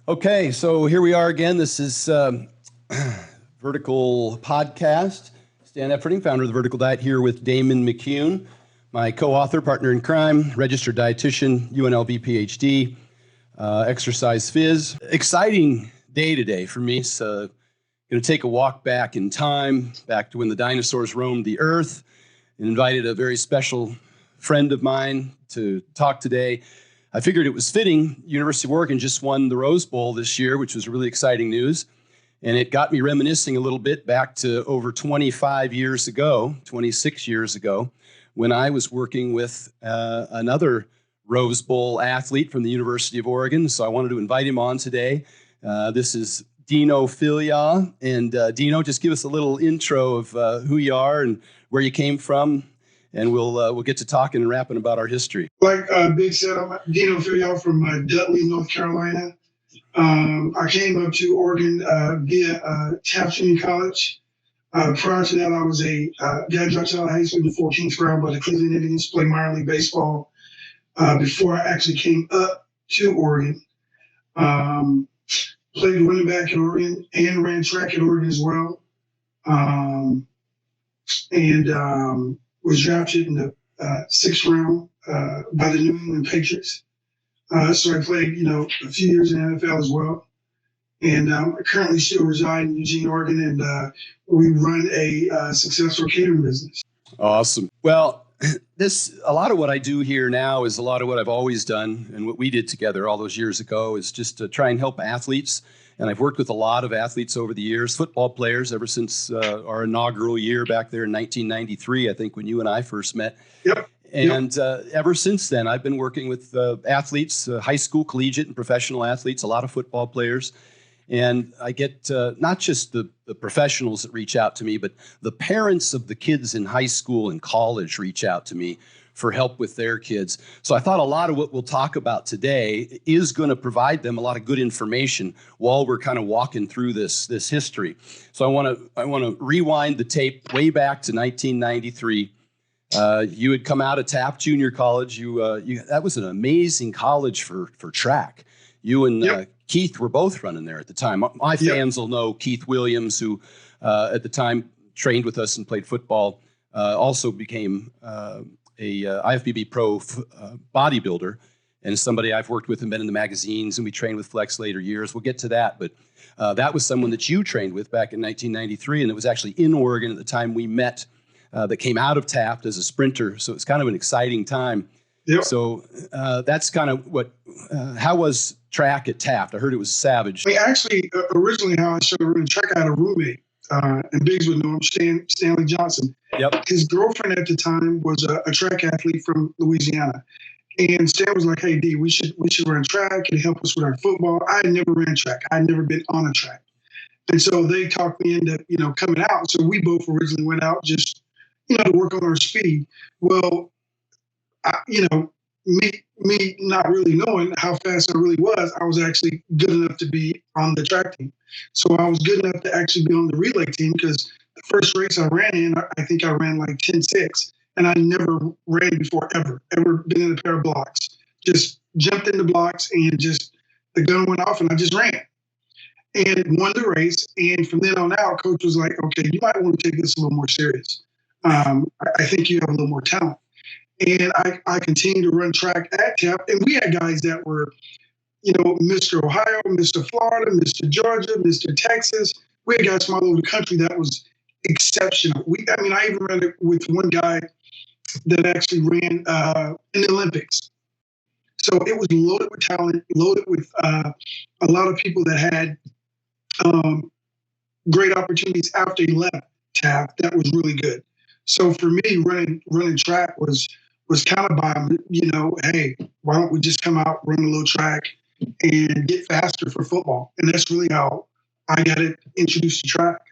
Okay, so here we are again. This is Vertical Podcast. Stan Efferding, founder of the Vertical Diet, here with Damon McCune, my co-author, partner in crime, registered dietitian, UNLV PhD, exercise phys. Exciting day today for me. So going to take a walk back in time, back to when the dinosaurs roamed the earth, and invited a very special friend of mine to talk today. I figured it was fitting. University of Oregon just won the Rose Bowl this year, which was really exciting news. And it got me reminiscing a little bit back to over 26 years ago, when I was working with another Rose Bowl athlete from the University of Oregon. So I wanted to invite him on today. This is Dino Philyaw. And Dino, just give us a little intro of who you are and where you came from. And we'll get to talking and rapping about our history. Like Big said, I'm Dino Philyaw from Dudley, North Carolina. I came up to Oregon via Taft Community College. Prior to that, I was got dropped out of high school in the 14th round by the Cleveland Indians, played minor league baseball before I actually came up to Oregon. Played running back at Oregon and ran track at Oregon as well. Was drafted in the 6th round by the New England Patriots. So I played, a few years in the NFL as well. And I currently still reside in Eugene, Oregon, and we run a successful catering business. Awesome. Well, a lot of what I do here now is a lot of what I've always done, and what we did together all those years ago is just to try and help athletes. And I've worked with a lot of athletes over the years, football players, ever since our inaugural year back there in 1993, I think, when you and I first met. Yep. And ever since then, I've been working with athletes, high school, collegiate, and professional athletes, a lot of football players. And I get not just the professionals that reach out to me, but the parents of the kids in high school and college reach out to me for help with their kids. So I thought a lot of what we'll talk about today is going to provide them a lot of good information while we're kind of walking through this history. So I want to rewind the tape way back to 1993. You had come out of Taft Junior College. That was an amazing college for track. You and Keith were both running there at the time. My fans will know Keith Williams, who at the time trained with us and played football, also became a IFBB pro bodybuilder, and somebody I've worked with and been in the magazines, and we trained with Flex later years. We'll get to that, but that was someone that you trained with back in 1993, and it was actually in Oregon at the time we met, that came out of Taft as a sprinter. So it's kind of an exciting time. Yep. So that's kind of how was track at Taft? I heard it was savage. I mean, actually, originally how I started running track, I had a roommate, and Biggs would know him, Stanley Johnson. Yep. His girlfriend at the time was a track athlete from Louisiana. And Stan was like, hey, D, we should run track and help us with our football. I had never ran track. I had never been on a track. And so they talked me into, coming out. So we both originally went out just, to work on our speed. Well, me not really knowing how fast I really was, I was actually good enough to be on the track team. So I was good enough to actually be on the relay team, because the first race I ran in, I think I ran like 10.6, and I never ran before, ever been in a pair of blocks. Just jumped in the blocks and just the gun went off and I just ran and won the race. And from then on out, coach was like, okay, you might want to take this a little more serious. I think you have a little more talent. And I continued to run track at Taft. And we had guys that were, Mr. Ohio, Mr. Florida, Mr. Georgia, Mr. Texas. We had guys from all over the country that was exceptional. I even ran it with one guy that actually ran in the Olympics. So it was loaded with talent, loaded with a lot of people that had great opportunities after he left Taft. That was really good. So for me, running track was kind of by, hey, why don't we just come out, run a little track, and get faster for football? And that's really how I got introduced to track.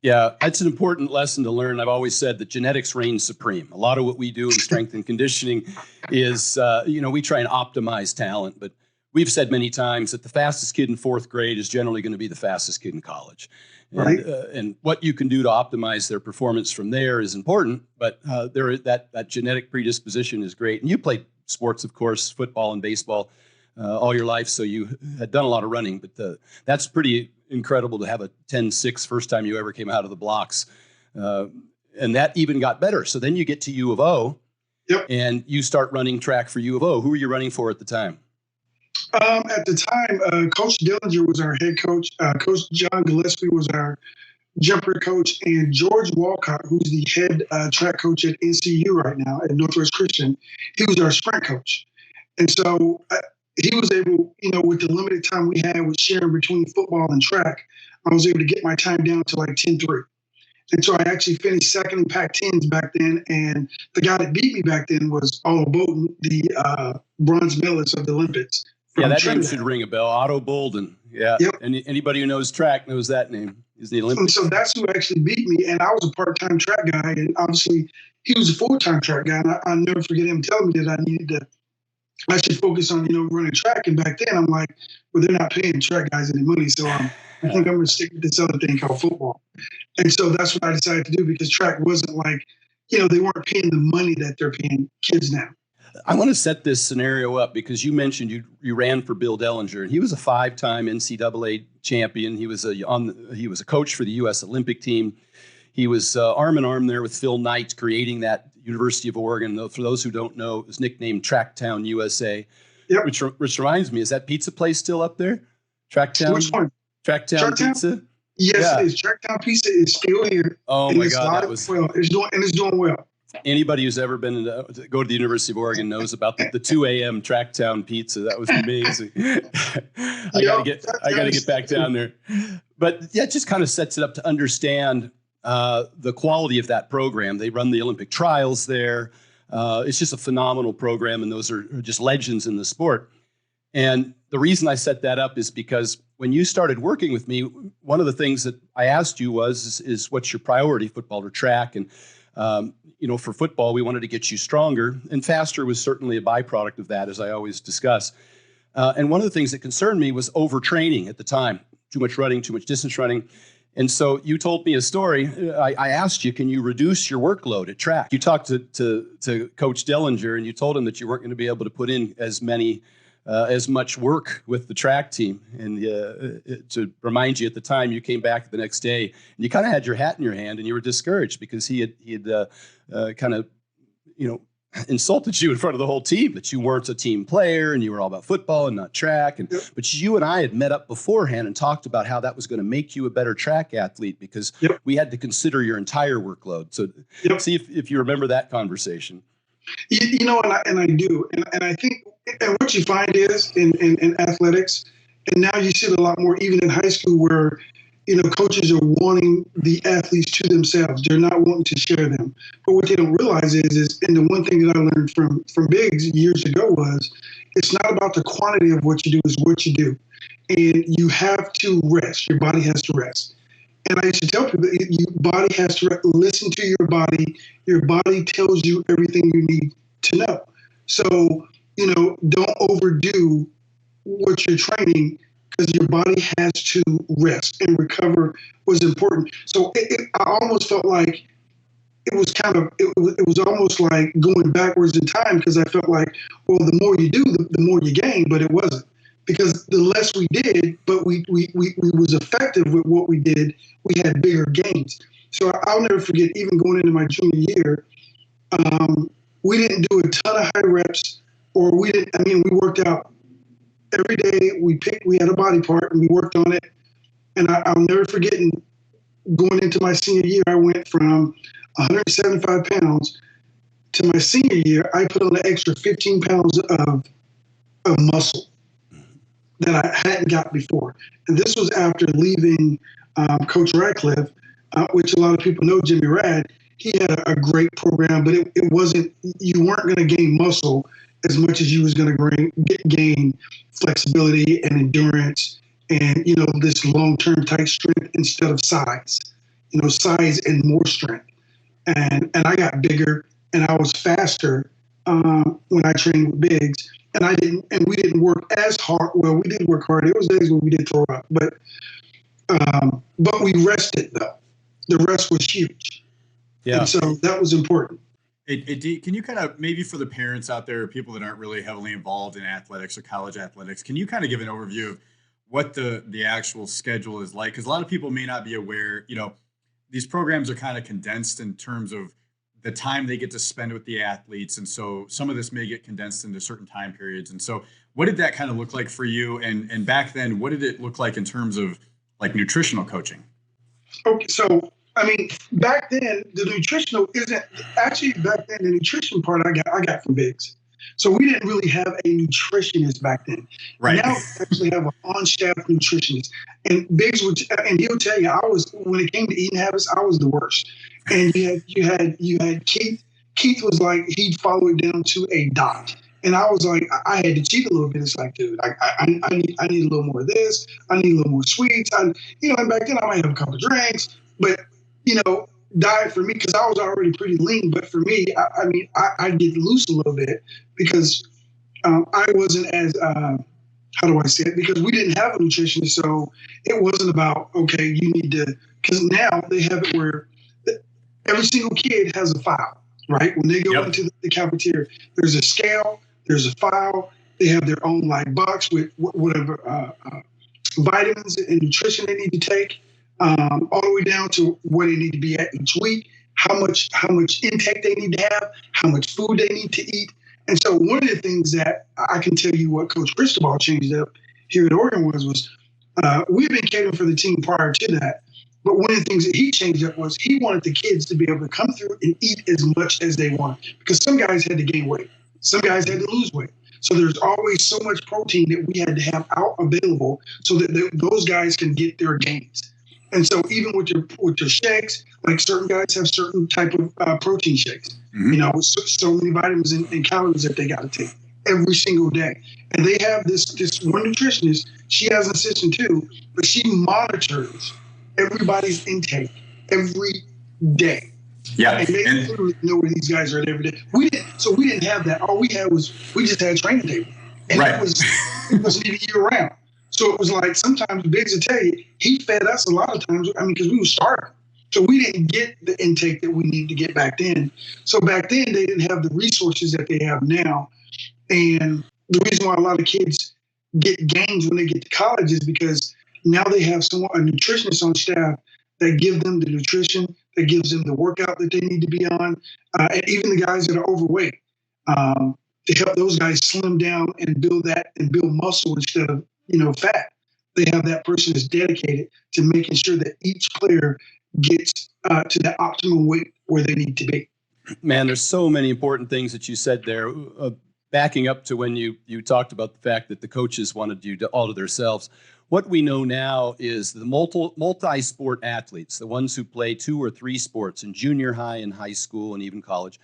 Yeah, that's an important lesson to learn. I've always said that genetics reigns supreme. A lot of what we do in strength and conditioning is, we try and optimize talent, but we've said many times that the fastest kid in 4th grade is generally going to be the fastest kid in college. Right. And what you can do to optimize their performance from there is important, but that genetic predisposition is great. And you played sports, of course, football and baseball. all your life, so you had done a lot of running. But that's pretty incredible to have a 10.6 first time you ever came out of the blocks. And that even got better. So then you get to U of O, Yep. and you start running track for U of O. Who were you running for at the time? At the time, Coach Dillinger was our head coach. Coach John Gillespie was our jumper coach, and George Walcott, who's the head track coach at NCU right now at Northwest Christian, he was our sprint coach. And so he was able, with the limited time we had with sharing between football and track, I was able to get my time down to like 10.3. And so I actually finished second in Pac-10s back then. And the guy that beat me back then was Otto Bolden, the bronze medalist of the Olympics. Yeah, that name should ring a bell. Otto Bolden. Yeah. Yep. Anybody who knows track knows that name. He's the Olympics. And so that's who actually beat me. And I was a part-time track guy. And obviously he was a full-time track guy. And I'll never forget him telling me that I should focus on, running track. And back then I'm like, well, they're not paying track guys any money. So I think I'm going to stick with this other thing called football. And so that's what I decided to do, because track wasn't like, they weren't paying the money that they're paying kids now. I want to set this scenario up because you mentioned you ran for Bill Dellinger, and he was a 5-time NCAA champion. He was a coach for the U.S. Olympic team. He was arm in arm there with Phil Knight, creating that University of Oregon. For those who don't know, it was nicknamed Tracktown USA. Yep. Which reminds me, is that pizza place still up there? Tracktown. Which one? Tracktown Pizza. Yes, it is. Tracktown Pizza is still here. Oh my God, it's doing well. Anybody who's ever been to go to the University of Oregon knows about the 2 a.m. Tracktown Pizza. That was amazing. I gotta get back down there. But yeah, it just kind of sets it up to understand the quality of that program. They run the Olympic trials there. It's just a phenomenal program, and those are just legends in the sport. And the reason I set that up is because when you started working with me, one of the things that I asked you is what's your priority, football or track? And for football, we wanted to get you stronger, and faster was certainly a byproduct of that, as I always discuss. And one of the things that concerned me was overtraining at the time, too much running, too much distance running. And so you told me a story. I asked you, can you reduce your workload at track? You talked to Coach Dellinger, and you told him that you weren't going to be able to put in as much work with the track team. And to remind you, at the time, you came back the next day, and you kind of had your hat in your hand, and you were discouraged because he had kind of, insulted you in front of the whole team, that you weren't a team player and you were all about football and not track. But you and I had met up beforehand and talked about how that was going to make you a better track athlete, because we had to consider your entire workload. So see if you remember that conversation. And I do. And I think, and what you find is in athletics, and now you see it a lot more even in high school, where coaches are wanting the athletes to themselves. They're not wanting to share them. But what they don't realize is, and the one thing that I learned from Biggs years ago was, it's not about the quantity of what you do, it's what you do. And you have to rest. Your body has to rest. And I used to tell people, your body has to listen to your body. Your body tells you everything you need to know. So, don't overdo what you're training, because your body has to rest and recover was important. So I almost felt like it was almost like going backwards in time, because I felt like, well, the more you do, the more you gain, but it wasn't, because the less we did, but we was effective with what we did, we had bigger gains. So I'll never forget, even going into my junior year, we didn't do a ton of high reps, or we worked out every day. We had a body part and we worked on it. And I'll never forget, going into my senior year, I went from 175 pounds to my senior year, I put on an extra 15 pounds of muscle that I hadn't got before. And this was after leaving Coach Radcliffe, which a lot of people know, Jimmy Rad. He had a great program, but it wasn't, you weren't going to gain muscle as much as you was going to gain flexibility and endurance and, this long-term tight strength instead of size, size and more strength. And I got bigger and I was faster when I trained with Biggs. And we didn't work as hard. Well, we did work hard. There was days where we did throw up, but we rested though. The rest was huge. Yeah. And so that was important. Can you kind of, maybe for the parents out there, people that aren't really heavily involved in athletics or college athletics, can you kind of give an overview of what the actual schedule is like? Because a lot of people may not be aware, these programs are kind of condensed in terms of the time they get to spend with the athletes. And so some of this may get condensed into certain time periods. And so what did that kind of look like for you? And back then, what did it look like in terms of like nutritional coaching? Okay, so I mean, back then the nutritional isn't actually back then the nutrition part I got from Biggs. So we didn't really have a nutritionist back then. Right. Now we actually have an on-staff nutritionist, and Biggs would, and he'll tell you, when it came to eating habits, I was the worst. And you had Keith. Keith was like he'd follow it down to a dot. And I was like, I had to cheat a little bit. It's like, dude, I need a little more of this. I need a little more sweets. And back then I might have a couple of drinks, but diet for me, because I was already pretty lean. But for me, I get loose a little bit because I wasn't as how do I say it? Because we didn't have a nutritionist, so it wasn't about okay, you need to. Because now they have it where every single kid has a file, right? When they go into the cafeteria, there's a scale. There's a file. They have their own box with whatever vitamins and nutrition they need to take, all the way down to where they need to be at each week, how much intake they need to have, how much food they need to eat. And so one of the things that I can tell you what Coach Cristobal changed up here at Oregon was we've been catering for the team prior to that. But one of the things that he changed up was he wanted the kids to be able to come through and eat as much as they want, because some guys had to gain weight. Some guys had to lose weight. So there's always so much protein that we had to have out available so that those guys can get their gains. And so even with your shakes, like certain guys have certain type of protein shakes, with so many vitamins and calories that they got to take every single day. And they have this one nutritionist. She has an assistant too, but she monitors everybody's intake every day. Yeah, and they literally know where these guys are every day. We didn't have that. All we had was we just had a training table, and it wasn't even year round. So it was like sometimes Biggs would tell you he fed us a lot of times. I mean, because we were starving, so we didn't get the intake that we needed to get back then. So back then they didn't have the resources that they have now, and the reason why a lot of kids get gains when they get to college is because now they have a nutritionist on staff that give them the nutrition, that gives them the workout that they need to be on, and even the guys that are overweight, to help those guys slim down and build muscle instead of fat. They have that person that's dedicated to making sure that each player gets to the optimum weight where they need to be. Man, there's so many important things that you said there. Backing up to when you talked about the fact that the coaches wanted you to all to themselves. What we know now is the multi-sport athletes, the ones who play 2 or 3 sports in junior high and high school and even college,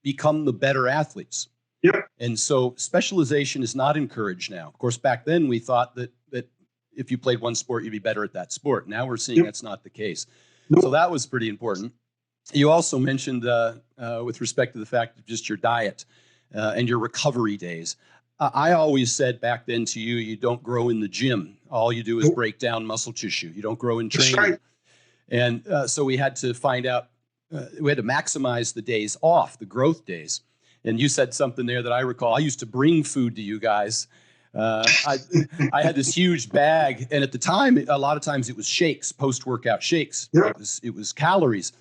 become the better athletes. Yep. And so specialization is not encouraged now. Of course, back then we thought that if you played one sport, you'd be better at that sport. Now we're seeing that's not the case. Nope. So that was pretty important. You also mentioned with respect to the fact of just your diet and your recovery days. I always said back then to you, you don't grow in the gym. All you do is break down muscle tissue. You don't grow in training. Right. And so we had to find out, we had to maximize the days off, the growth days. And you said something there that I recall. I used to bring food to you guys. I had this huge bag. And at the time, a lot of times it was shakes, post-workout shakes. Yeah. It was calories.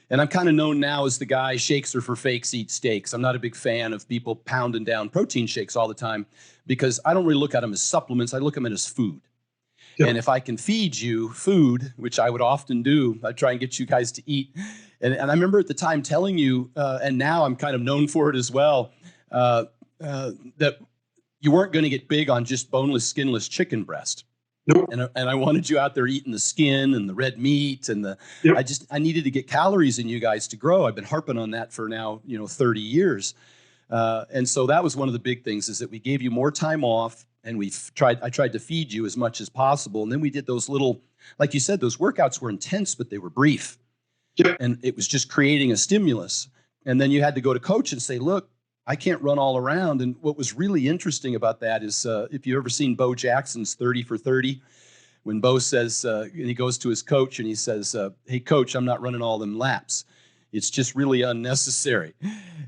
And I'm kind of known now as the guy, shakes are for fakes, eat steaks. I'm not a big fan of people pounding down protein shakes all the time because I don't really look at them as supplements. I look at them as food. Yep. And if I can feed you food, which I would often do, I try and get you guys to eat. And I remember at the time telling you, and now I'm kind of known for it as well, that you weren't going to get big on just boneless, skinless chicken breast. Nope. And I wanted you out there eating the skin and the red meat and I needed to get calories in you guys to grow. I've been harping on that for now, 30 years. And so that was one of the big things is that we gave you more time off and I tried to feed you as much as possible. And then we did those little, like you said, those workouts were intense, but they were brief. Yep. And it was just creating a stimulus. And then you had to go to coach and say, look, I can't run all around. And what was really interesting about that is if you've ever seen Bo Jackson's 30 for 30, when Bo says, and he goes to his coach and he says, hey, coach, I'm not running all them laps. It's just really unnecessary.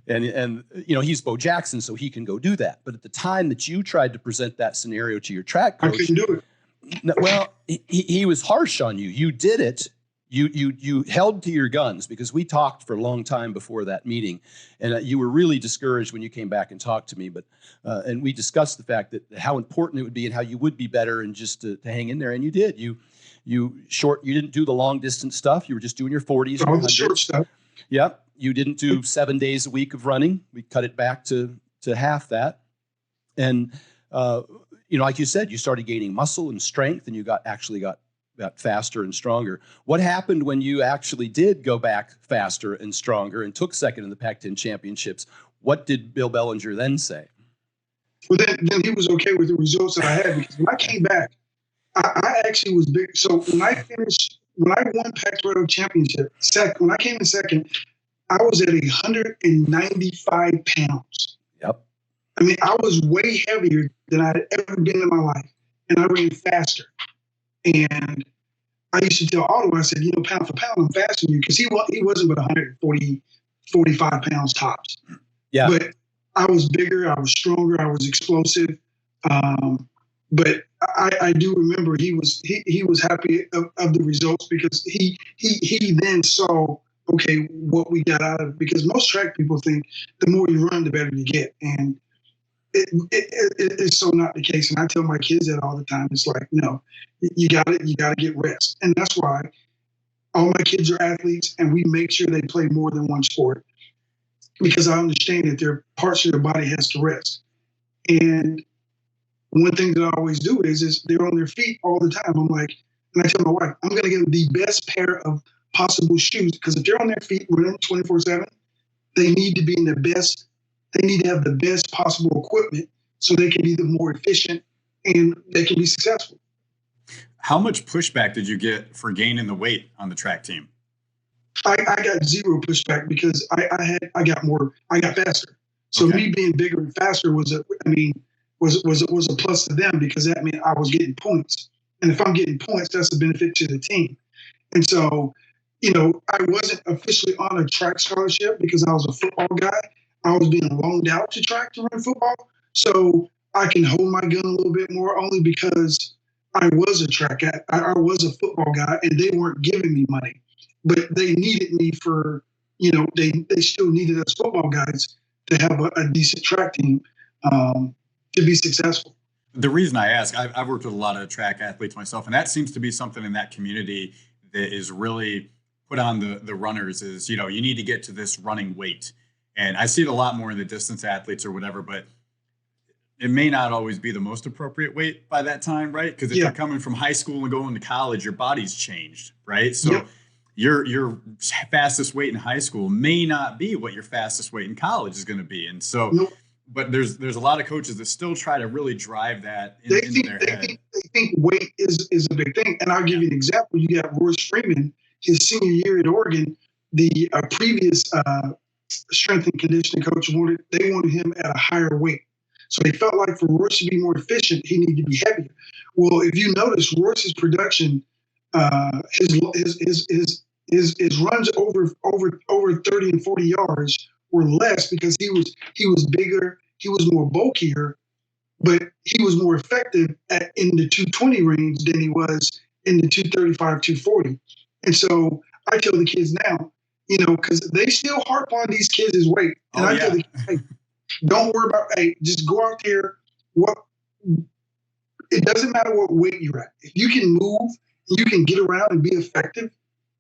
And he's Bo Jackson, so he can go do that. But at the time that you tried to present that scenario to your track I coach, couldn't do it. well, he was harsh on you. You did it. You held to your guns, because we talked for a long time before that meeting, and you were really discouraged when you came back and talked to me. But and we discussed the fact that how important it would be and how you would be better, and just to hang in there. And you did. You didn't do the long distance stuff. You were just doing your 40s and All your the short 100s. stuff. Yep. You didn't do 7 days a week of running. We cut it back to half that. And like you said, you started gaining muscle and strength, and you got faster and stronger. What happened when you actually did go back faster and stronger and took second in the Pac-10 championships? What did Bill Bellinger then say? Well, then he was okay with the results that I had, because when I came back, I actually was big. So when I won Pac-12 championship, when I came in second, I was at 195 pounds. Yep. I mean, I was way heavier than I had ever been in my life, and I ran faster. And I used to tell Otto, I said, pound for pound, I'm faster than you, because he wasn't but 140, 45 pounds tops. Yeah. But I was bigger, I was stronger, I was explosive. But I do remember he was happy of the results, because he then saw, okay, what we got out of it. Because most track people think the more you run, the better you get. And it's so not the case. And I tell my kids that all the time. It's like, no, you got to get rest. And that's why all my kids are athletes, and we make sure they play more than one sport, because I understand that their parts of their body has to rest. And one thing that I always do is they're on their feet all the time. I'm like, and I tell my wife, I'm going to get them the best pair of possible shoes, because if they're on their feet running 24/7, they need to be in the best. They need to have the best possible equipment, so they can be the more efficient and they can be successful. How much pushback did you get for gaining the weight on the track team? I got zero pushback, because I got faster. So Okay. me being bigger and faster was a plus to them, because that meant I was getting points. And if I'm getting points, that's a benefit to the team. And so, I wasn't officially on a track scholarship because I was a football guy. I was being loaned out to track to run football. So I can hold my gun a little bit more, only because I was a track guy. I was a football guy, and they weren't giving me money. But they needed me for, they still needed us football guys to have a decent track team to be successful. The reason I ask, I've worked with a lot of track athletes myself, and that seems to be something in that community that is really put on the runners is, you need to get to this running weight. And I see it a lot more in the distance athletes or whatever, but it may not always be the most appropriate weight by that time, right? Because if you're coming from high school and going to college, your body's changed, right? So your fastest weight in high school may not be what your fastest weight in college is going to be. And so, but there's a lot of coaches that still try to really drive that into their head. They think weight is a big thing. And I'll give you an example. You got Royce Freeman, his senior year at Oregon, the previous strength and conditioning coach they wanted him at a higher weight. So they felt like for Royce to be more efficient, he needed to be heavier. Well, if you notice, Royce's production, his runs over 30 and 40 yards were less, because he was bigger, he was more bulkier, but he was more effective in the 220 range than he was in the 235, 240. And so I tell the kids now, because they still harp on these kids' weight. And I tell the kids, hey, don't worry about, just go out there. It doesn't matter what weight you're at. If you can move, you can get around and be effective,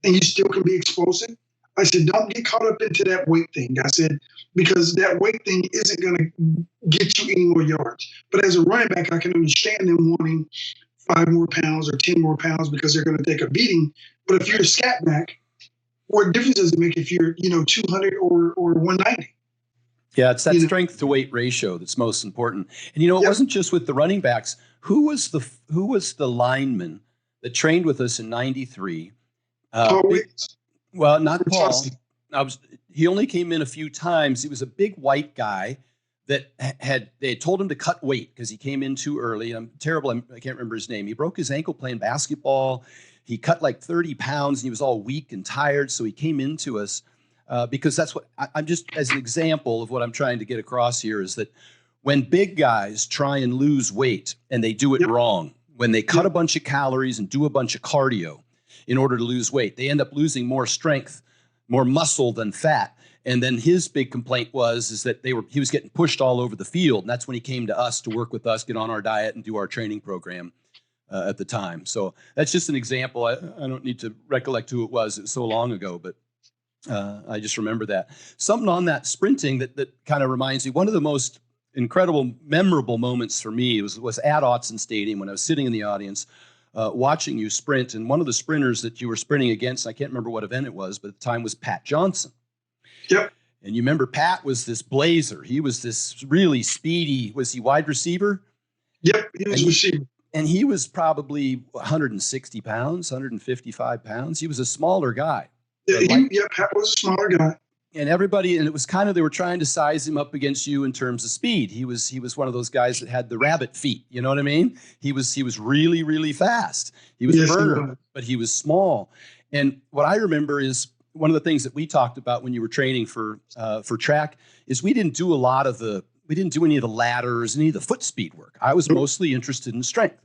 and you still can be explosive. I said, don't get caught up into that weight thing. I said, because that weight thing isn't going to get you any more yards. But as a running back, I can understand them wanting 5 more pounds or 10 more pounds, because they're going to take a beating. But if you're a scat back, what difference does it make if you're, 200 or 190? Yeah, it's that strength to weight ratio that's most important. And it wasn't just with the running backs. Who was the lineman that trained with us in '93? Paul Wiggins. Well, not Paul. He only came in a few times. He was a big white guy that they had told him to cut weight because he came in too early. I'm terrible. I can't remember his name. He broke his ankle playing basketball. He cut like 30 pounds and he was all weak and tired. So he came into us. because that's what I'm just as an example of what I'm trying to get across here is that when big guys try and lose weight and they do it wrong, when they cut a bunch of calories and do a bunch of cardio in order to lose weight, they end up losing more strength, more muscle than fat. And then his big complaint is that he was getting pushed all over the field. And that's when he came to us to work with us, get on our diet and do our training program at the time. So that's just an example. I don't need to recollect who it was so long ago, but I just remember that. Something on that sprinting that kind of reminds me, one of the most incredible, memorable moments for me was at Autzen Stadium when I was sitting in the audience watching you sprint. And one of the sprinters that you were sprinting against, I can't remember what event it was, but at the time was Pat Johnson. Yep. And you remember Pat was this blazer. He was this really speedy, was he wide receiver? Yep, he was receiver. And he was probably 160 pounds, 155 pounds. He was a smaller guy. Yeah, Pat was a smaller guy. And it was kind of, they were trying to size him up against you in terms of speed. He was one of those guys that had the rabbit feet. You know what I mean? He was really, really fast. He was a burner, but he was small. And what I remember is one of the things that we talked about when you were training for track is we didn't do any of the ladders, any of the foot speed work. I was mostly interested in strength.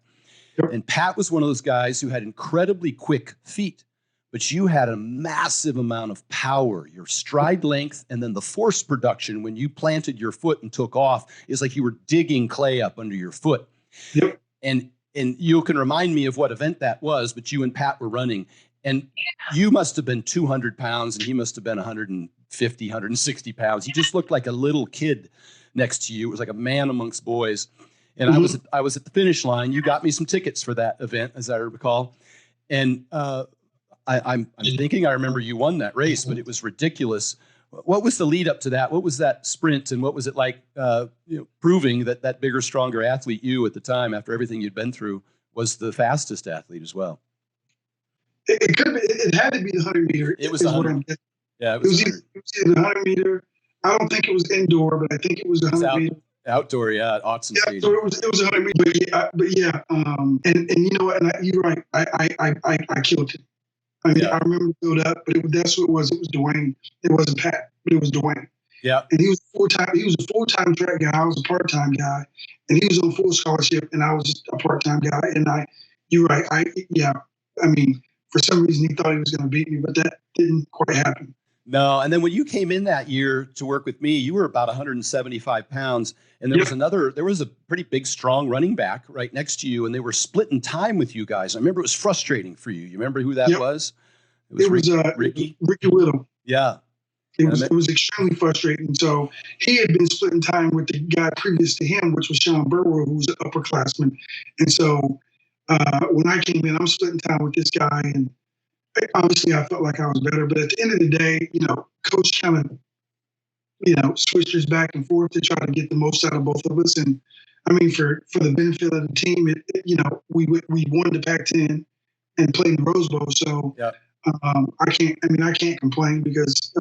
And Pat was one of those guys who had incredibly quick feet, but you had a massive amount of power, your stride length, and then the force production when you planted your foot and took off is like you were digging clay up under your foot. Yep. And you can remind me of what event that was, but you and Pat were running. And you must have been 200 pounds and he must have been 150, 160 pounds. He just looked like a little kid next to you. It was like a man amongst boys. And I was at the finish line. You got me some tickets for that event, as I recall. And I'm thinking I remember you won that race, but it was ridiculous. What was the lead up to that? What was that sprint? And what was it like proving that bigger, stronger athlete you at the time, after everything you'd been through, was the fastest athlete as well? It could be. It had to be the 100 meter. It was 100. Yeah, it was either the 100 meter. I don't think it was indoor, but I think it was 100 meter. Outdoor, yeah, at Autzen Stadium. So it was 100 meter. But yeah. And you know what? And you're right. I killed it. I mean, I remember it filled up, but that's what it was. It was Dwayne. It wasn't Pat, but it was Dwayne. Yeah. And he was a full-time track guy. I was a part-time guy, and he was on full scholarship, and I was just a part-time guy. And you're right. I mean, for some reason he thought he was going to beat me, but that didn't quite happen. No. And then when you came in that year to work with me, you were about 175 pounds. And there was a pretty big, strong running back right next to you, and they were splitting time with you guys. I remember it was frustrating for you. You remember who that was? It was Ricky Whittle. Yeah. It was extremely frustrating. So he had been splitting time with the guy previous to him, which was Sean Burrow, who was an upperclassman. And so when I came in, I'm splitting time with this guy, and obviously I felt like I was better. But at the end of the day, Coach kind of, switched us back and forth to try to get the most out of both of us. And I mean, for the benefit of the team, we won the Pac-10 and played in the Rose Bowl. So I can't complain because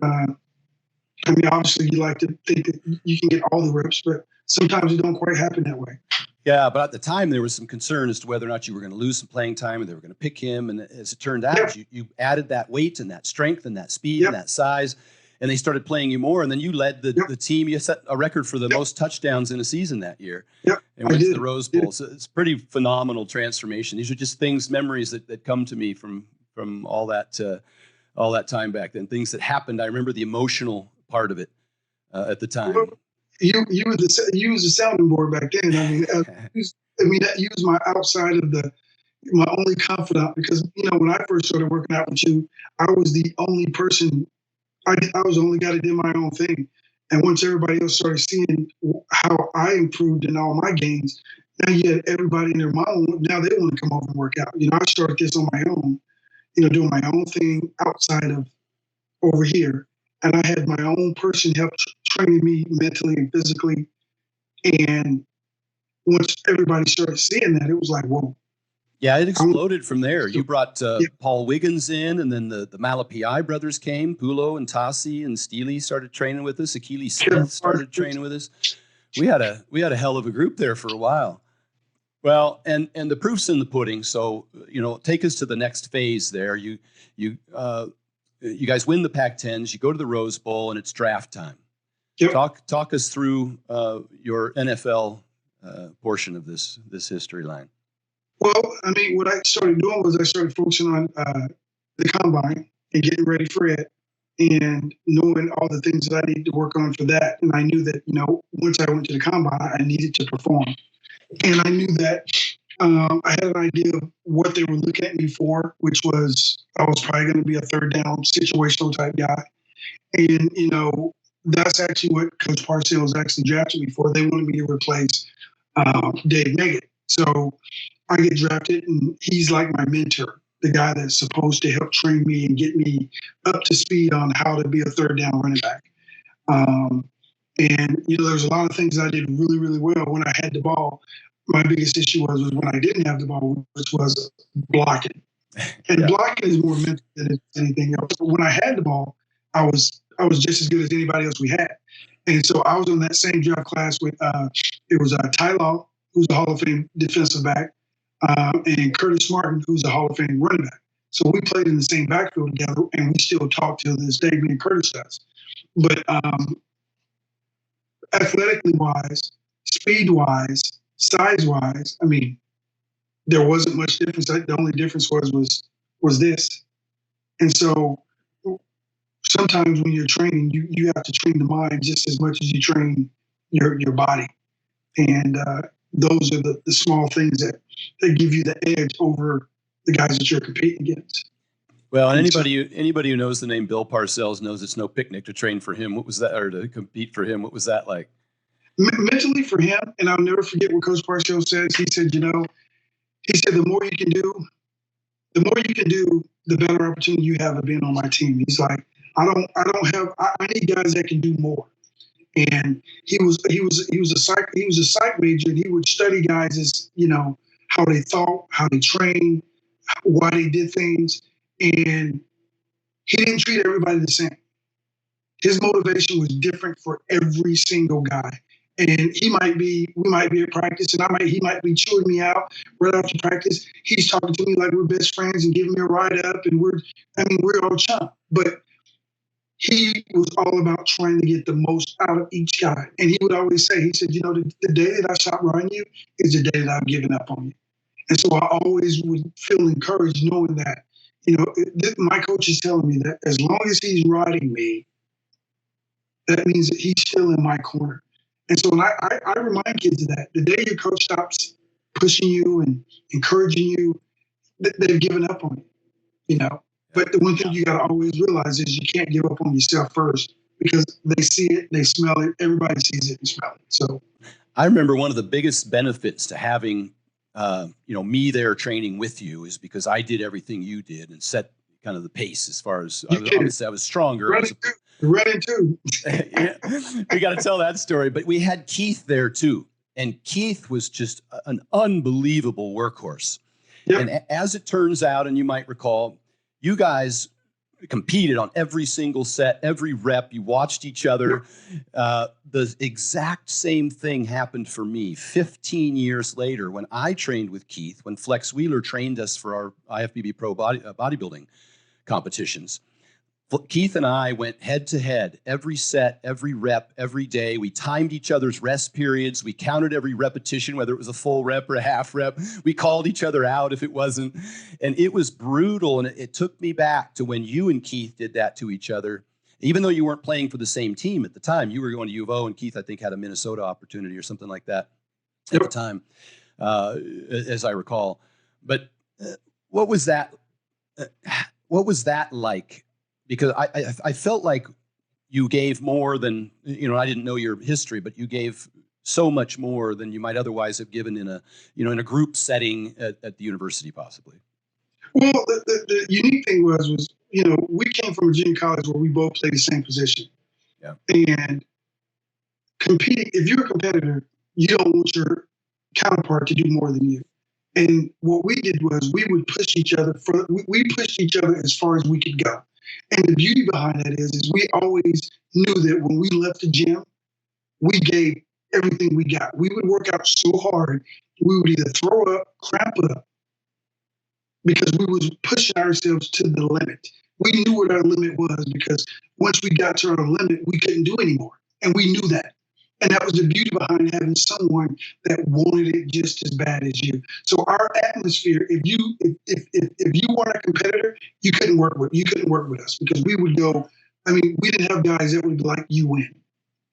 obviously you like to think that you can get all the reps, but sometimes it don't quite happen that way. Yeah, but at the time there was some concern as to whether or not you were going to lose some playing time and they were going to pick him. And as it turned out, you added that weight and that strength and that speed and that size, and they started playing you more. And then you led the team. You set a record for the most touchdowns in a season that year. Yep, and went to the Rose Bowl. So it's pretty phenomenal transformation. These are just memories that come to me from all that time back then. Things that happened. I remember the emotional part of it at the time. Well, you was the sounding board back then. That you was my outside of my only confidant, because when I first started working out with you, I was the only person. I was the only guy that did my own thing. And once everybody else started seeing how I improved in all my gains, now you had everybody in their mind. Now they want to come over and work out. I started this on my own, doing my own thing outside of over here. And I had my own person help training me mentally and physically. And once everybody started seeing that, it was like, whoa. Yeah, it exploded from there. You brought Paul Wiggins in, and then the Malapi brothers came. Pulo and Tassi and Steely started training with us. Achilles Smith started training with us. We had a hell of a group there for a while. Well, and the proof's in the pudding. So take us to the next phase there. You you guys win the Pac-10s, you go to the Rose Bowl, and it's draft time. Yep. Talk us through your NFL portion of this history line. Well, I mean, what I started doing was I started focusing on the combine and getting ready for it, and knowing all the things that I needed to work on for that. And I knew that, once I went to the combine, I needed to perform. And I knew that I had an idea of what they were looking at me for, which was I was probably going to be a third down situational type guy. And, that's actually what Coach Parcells actually drafted me for. They wanted me to replace Dave Meggett. So I get drafted, and he's like my mentor, the guy that's supposed to help train me and get me up to speed on how to be a third down running back. And, there's a lot of things I did really, really well when I had the ball. My biggest issue was when I didn't have the ball, which was blocking. And blocking is more mental than it's anything else. But when I had the ball, I was just as good as anybody else we had. And so I was on that same draft class with it was Ty Law, who's a Hall of Fame defensive back, and Curtis Martin, who's a Hall of Fame running back. So we played in the same backfield together, and we still talk to this day, me and Curtis does. But athletically wise, speed wise, size wise, I mean, there wasn't much difference. The only difference was this. And so sometimes when you're training, you have to train the mind just as much as you train your body. And those are the small things that give you the edge over the guys that you're competing against. Well, and anybody who knows the name Bill Parcells knows it's no picnic to train for him. What was that, or to compete for him? What was that like? Mentally for him, and I'll never forget what Coach Parcells says. He said, the more you can do, the better opportunity you have of being on my team. He's like, I need guys that can do more. And he was a psych major, and he would study guys as, how they thought, how they trained, why they did things. And he didn't treat everybody the same. His motivation was different for every single guy. And we might be at practice, and he might be chewing me out right after practice. He's talking to me like we're best friends and giving me a ride up, and we're all chum. But he was all about trying to get the most out of each guy. And he would always say, he said, the day that I stop riding you is the day that I've given up on you. And so I always would feel encouraged knowing that, my coach is telling me that as long as he's riding me, that means that he's still in my corner. And so when I remind kids of that, the day your coach stops pushing you and encouraging you, they've given up on you, But the one thing you got to always realize is you can't give up on yourself first, because they see it, they smell it, everybody sees it and smell it. So I remember one of the biggest benefits to having, me there training with you is because I did everything you did and set kind of the pace as far as I was stronger. Running too. Yeah, we got to tell that story. But we had Keith there too, and Keith was just an unbelievable workhorse. Yep. And as it turns out, and you might recall, you guys competed on every single set, every rep. You watched each other. The exact same thing happened for me 15 years later when I trained with Keith, when Flex Wheeler trained us for our IFBB Pro bodybuilding competitions. Keith and I went head to head, every set, every rep, every day. We timed each other's rest periods. We counted every repetition, whether it was a full rep or a half rep. We called each other out if it wasn't. And it was brutal. And it took me back to when you and Keith did that to each other. Even though you weren't playing for the same team at the time, you were going to U of O, and Keith, I think, had a Minnesota opportunity or something like that at the time, as I recall. But what was that like? Because I felt like you gave more than, I didn't know your history, but you gave so much more than you might otherwise have given in a group setting at the university, possibly. Well, the unique thing was, we came from a junior college where we both played the same position. Yeah. And competing, if you're a competitor, you don't want your counterpart to do more than you. And what we did was we would push each other. We pushed each other as far as we could go. And the beauty behind that is we always knew that when we left the gym, we gave everything we got. We would work out so hard, we would either throw up, cramp up, because we was pushing ourselves to the limit. We knew what our limit was because once we got to our limit, we couldn't do anymore. And we knew that. And that was the beauty behind having someone that wanted it just as bad as you. So our atmosphere, if you weren't a competitor, you couldn't work with us because we would go. I mean, we didn't have guys that would be like, you win.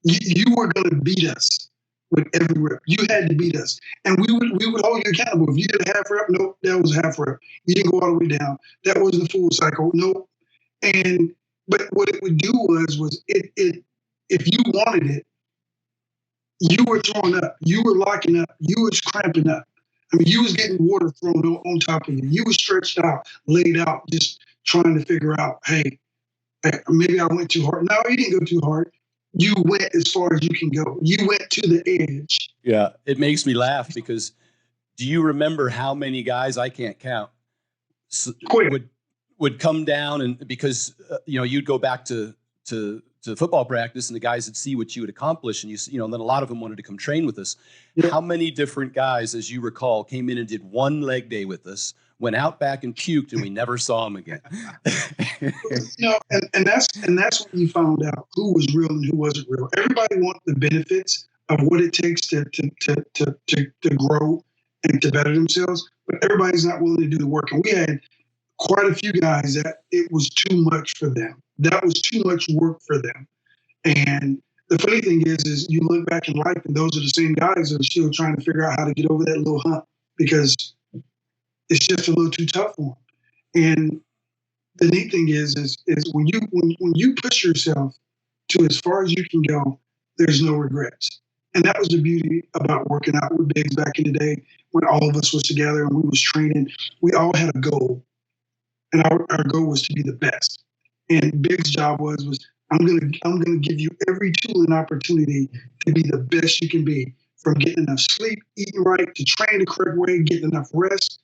You were going to beat us with every rep. You had to beat us, and we would hold you accountable. If you did a half rep, nope, that was a half rep. You didn't go all the way down. That wasn't a full cycle, nope. And but what it would do was it if you wanted it, you were throwing up, you were locking up, you was cramping up. I mean, you was getting water thrown on top of you. You was stretched out, laid out, just trying to figure out, hey, maybe I went too hard. No, you didn't go too hard. You went as far as you can go. You went to the edge. Yeah, it makes me laugh because do you remember how many guys, I can't count, would come down and because you'd go back to football practice and the guys would see what you had accomplished and and then a lot of them wanted to come train with us. Yeah. How many different guys, as you recall, came in and did one leg day with us, went out back and puked, and we never saw them again. And that's when you found out who was real and who wasn't real. Everybody wants the benefits of what it takes to grow and to better themselves, but everybody's not willing to do the work. And we had quite a few guys that it was too much for them. That was too much work for them. And the funny thing is you look back in life and those are the same guys that are still trying to figure out how to get over that little hump because it's just a little too tough for them. And the neat thing is when you push yourself to as far as you can go, there's no regrets. And that was the beauty about working out with Biggs back in the day when all of us was together and we was training. We all had a goal. And our goal was to be the best. And Big's job was I'm gonna give you every tool and opportunity to be the best you can be, from getting enough sleep, eating right, to train the correct way, getting enough rest,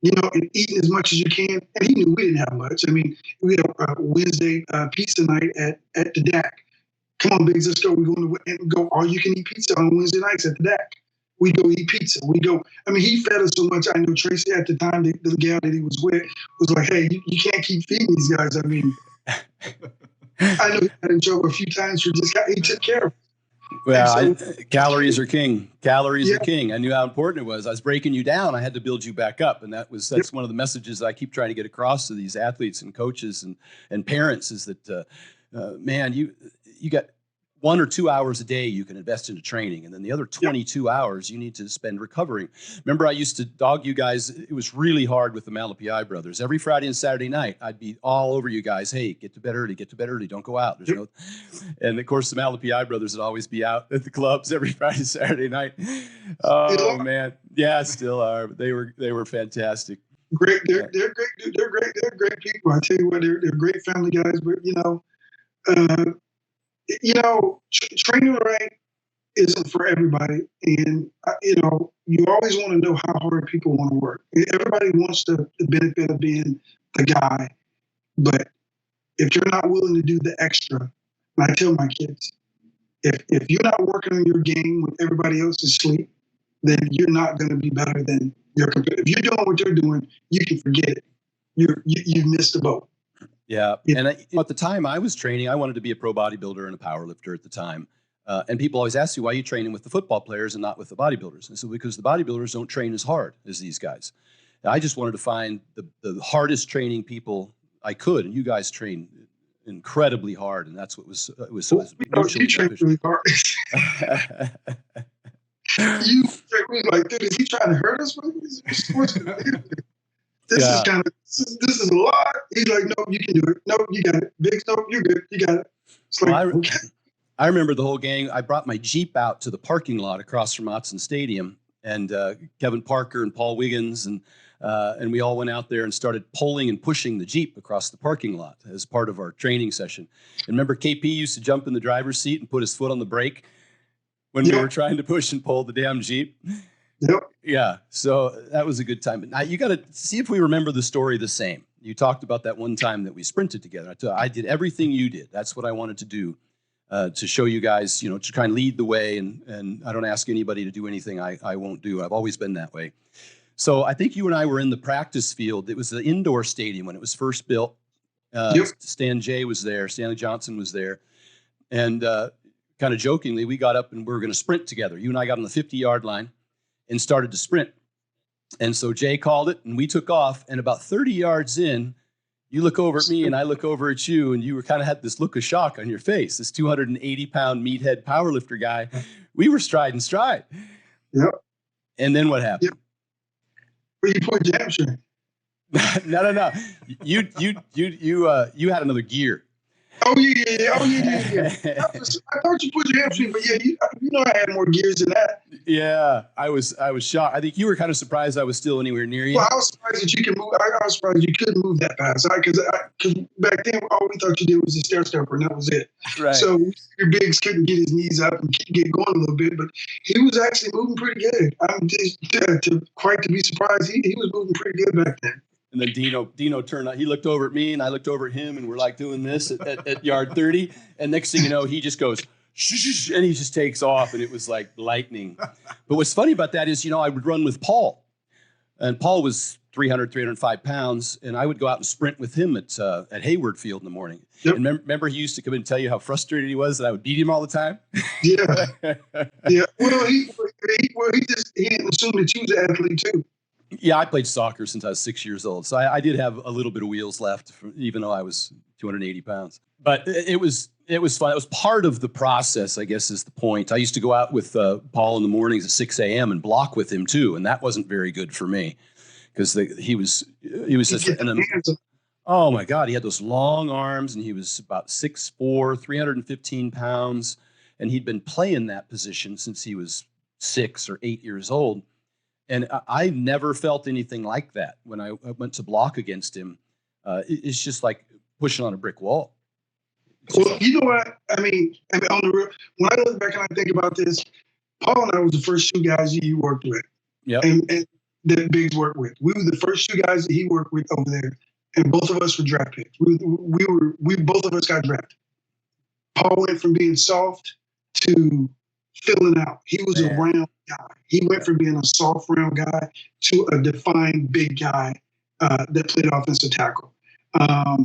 and eating as much as you can. And he knew we didn't have much. I mean, we had a Wednesday pizza night at the DAC. Come on, Biggs, let's go. We're going to go all you can eat pizza on Wednesday nights at the DAC. We go eat pizza. He fed us so much. I know Tracy at the time, the gal that he was with, was like, hey, you can't keep feeding these guys. I mean, I know he got in trouble a few times for he took care of it. Well, calories are king. Calories are king. I knew how important it was. I was breaking you down. I had to build you back up. And that's one of the messages I keep trying to get across to these athletes and coaches and parents is that, man, you got 1 or 2 hours a day you can invest into training. And then the other 22 hours you need to spend recovering. Remember, I used to dog you guys. It was really hard with the Malapi brothers. Every Friday and Saturday night, I'd be all over you guys. Hey, get to bed early, don't go out. And of course, the Malapi brothers would always be out at the clubs every Friday, Saturday night. Oh man. Yeah, still are. They were fantastic. Great. They're great. They're great people. I tell you what, they're great family guys, but training right isn't for everybody. And, you always want to know how hard people want to work. Everybody wants the benefit of being the guy. But if you're not willing to do the extra, and I tell my kids, if you're not working on your game when everybody else is asleep, then you're not going to be better than your competitor. If you're doing what they're doing, you can forget it. You've missed the boat. Yeah. And at the time I was training, I wanted to be a pro bodybuilder and a power lifter at the time. And people always ask me, why are you training with the football players and not with the bodybuilders? And so because the bodybuilders don't train as hard as these guys. I just wanted to find the hardest training people I could. And you guys train incredibly hard. And that's what was you train really hard. You like, dude, is he trying to hurt us? This is a lot. He's like, no, you can do it. No, you got it. Biggs, no, you're good. You got it. It's like, okay. I remember the whole gang. I brought my Jeep out to the parking lot across from Autzen Stadium, and Kevin Parker and Paul Wiggins, and we all went out there and started pulling and pushing the Jeep across the parking lot as part of our training session. And remember, KP used to jump in the driver's seat and put his foot on the brake when we were trying to push and pull the damn Jeep. Yep. Yeah. So that was a good time. But now you got to see if we remember the story the same. You talked about that one time that we sprinted together. I did everything you did. That's what I wanted to do to show you guys, to try and lead the way. And I don't ask anybody to do anything I won't do. I've always been that way. So I think you and I were in the practice field. It was the indoor stadium when it was first built. Yep. Stan Jay was there. Stanley Johnson was there. And kind of jokingly, we got up and we were going to sprint together. You and I got on the 50-yard line and started to sprint. And so Jay called it, and we took off. And about 30 yards in, you look over at me, and I look over at you, and you were kind of had this look of shock on your face. This 280-pound meathead powerlifter guy. We were stride and stride. Yep. And then what happened? Yep. Where you put your hamstring? No. You had another gear. Oh yeah. I thought you put your hamstring, but yeah, you know I had more gears than that. Yeah, I was shocked. I think you were kind of surprised I was still anywhere near you. Well, I was surprised that you could move. I was surprised you couldn't move that fast. Because back then all we thought you did was a stair stepper, and that was it. Right. So your Biggs couldn't get his knees up and get going a little bit, but he was actually moving pretty good. I'm just to be surprised. He was moving pretty good back then. And then Dino turned out. He looked over at me, and I looked over at him, and we're like doing this at yard 30. And next thing you know, he just goes, shh, and he just takes off, and it was like lightning. But what's funny about that is, I would run with Paul, and Paul was 305 pounds, and I would go out and sprint with him at Hayward Field in the morning. Yep. And remember, he used to come in and tell you how frustrated he was that I would beat him all the time. Yeah. Well, he didn't assume that you was an athlete too. Yeah, I played soccer since I was 6 years old, so I did have a little bit of wheels left, even though I was 280 pounds. But it was fun. It was part of the process, I guess, is the point. I used to go out with Paul in the mornings at 6 a.m. and block with him too, and that wasn't very good for me because he was just oh my God, he had those long arms, and he was about 6'4", 315 pounds, and he'd been playing that position since he was 6 or 8 years old. And I never felt anything like that when I went to block against him. It's just like pushing on a brick wall. Well, you know what? I mean, on the real, when I look back and I think about this, Paul and I was the first two guys you worked with. Yep. And that Biggs worked with. We were the first two guys that he worked with over there, and both of us were draft picks. We both of us got drafted. Paul went from being soft to filling out. He was a round guy. He went from being a soft round guy to a defined big guy that played offensive tackle. I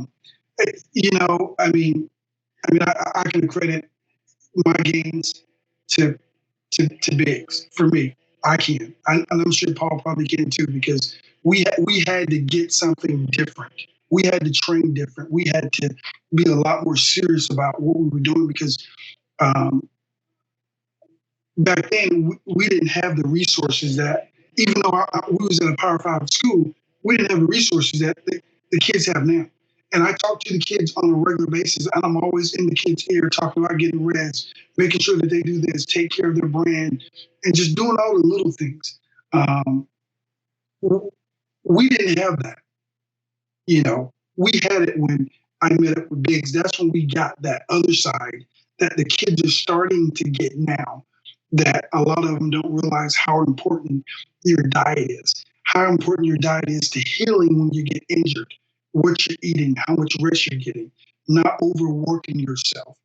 can credit my gains to Biggs. For me, I can. And I'm sure Paul probably can too, because we had to get something different. We had to train different. We had to be a lot more serious about what we were doing because back then, we didn't have the resources that, even though we was in a Power 5 school, we didn't have the resources that the kids have now. And I talk to the kids on a regular basis, and I'm always in the kids' ear talking about getting rest, making sure that they do this, take care of their brand, and just doing all the little things. We didn't have that. We had it when I met up with Biggs. That's when we got that other side that the kids are starting to get now. That a lot of them don't realize how important your diet is, how important your diet is to healing when you get injured, what you're eating, how much rest you're getting, not overworking yourself.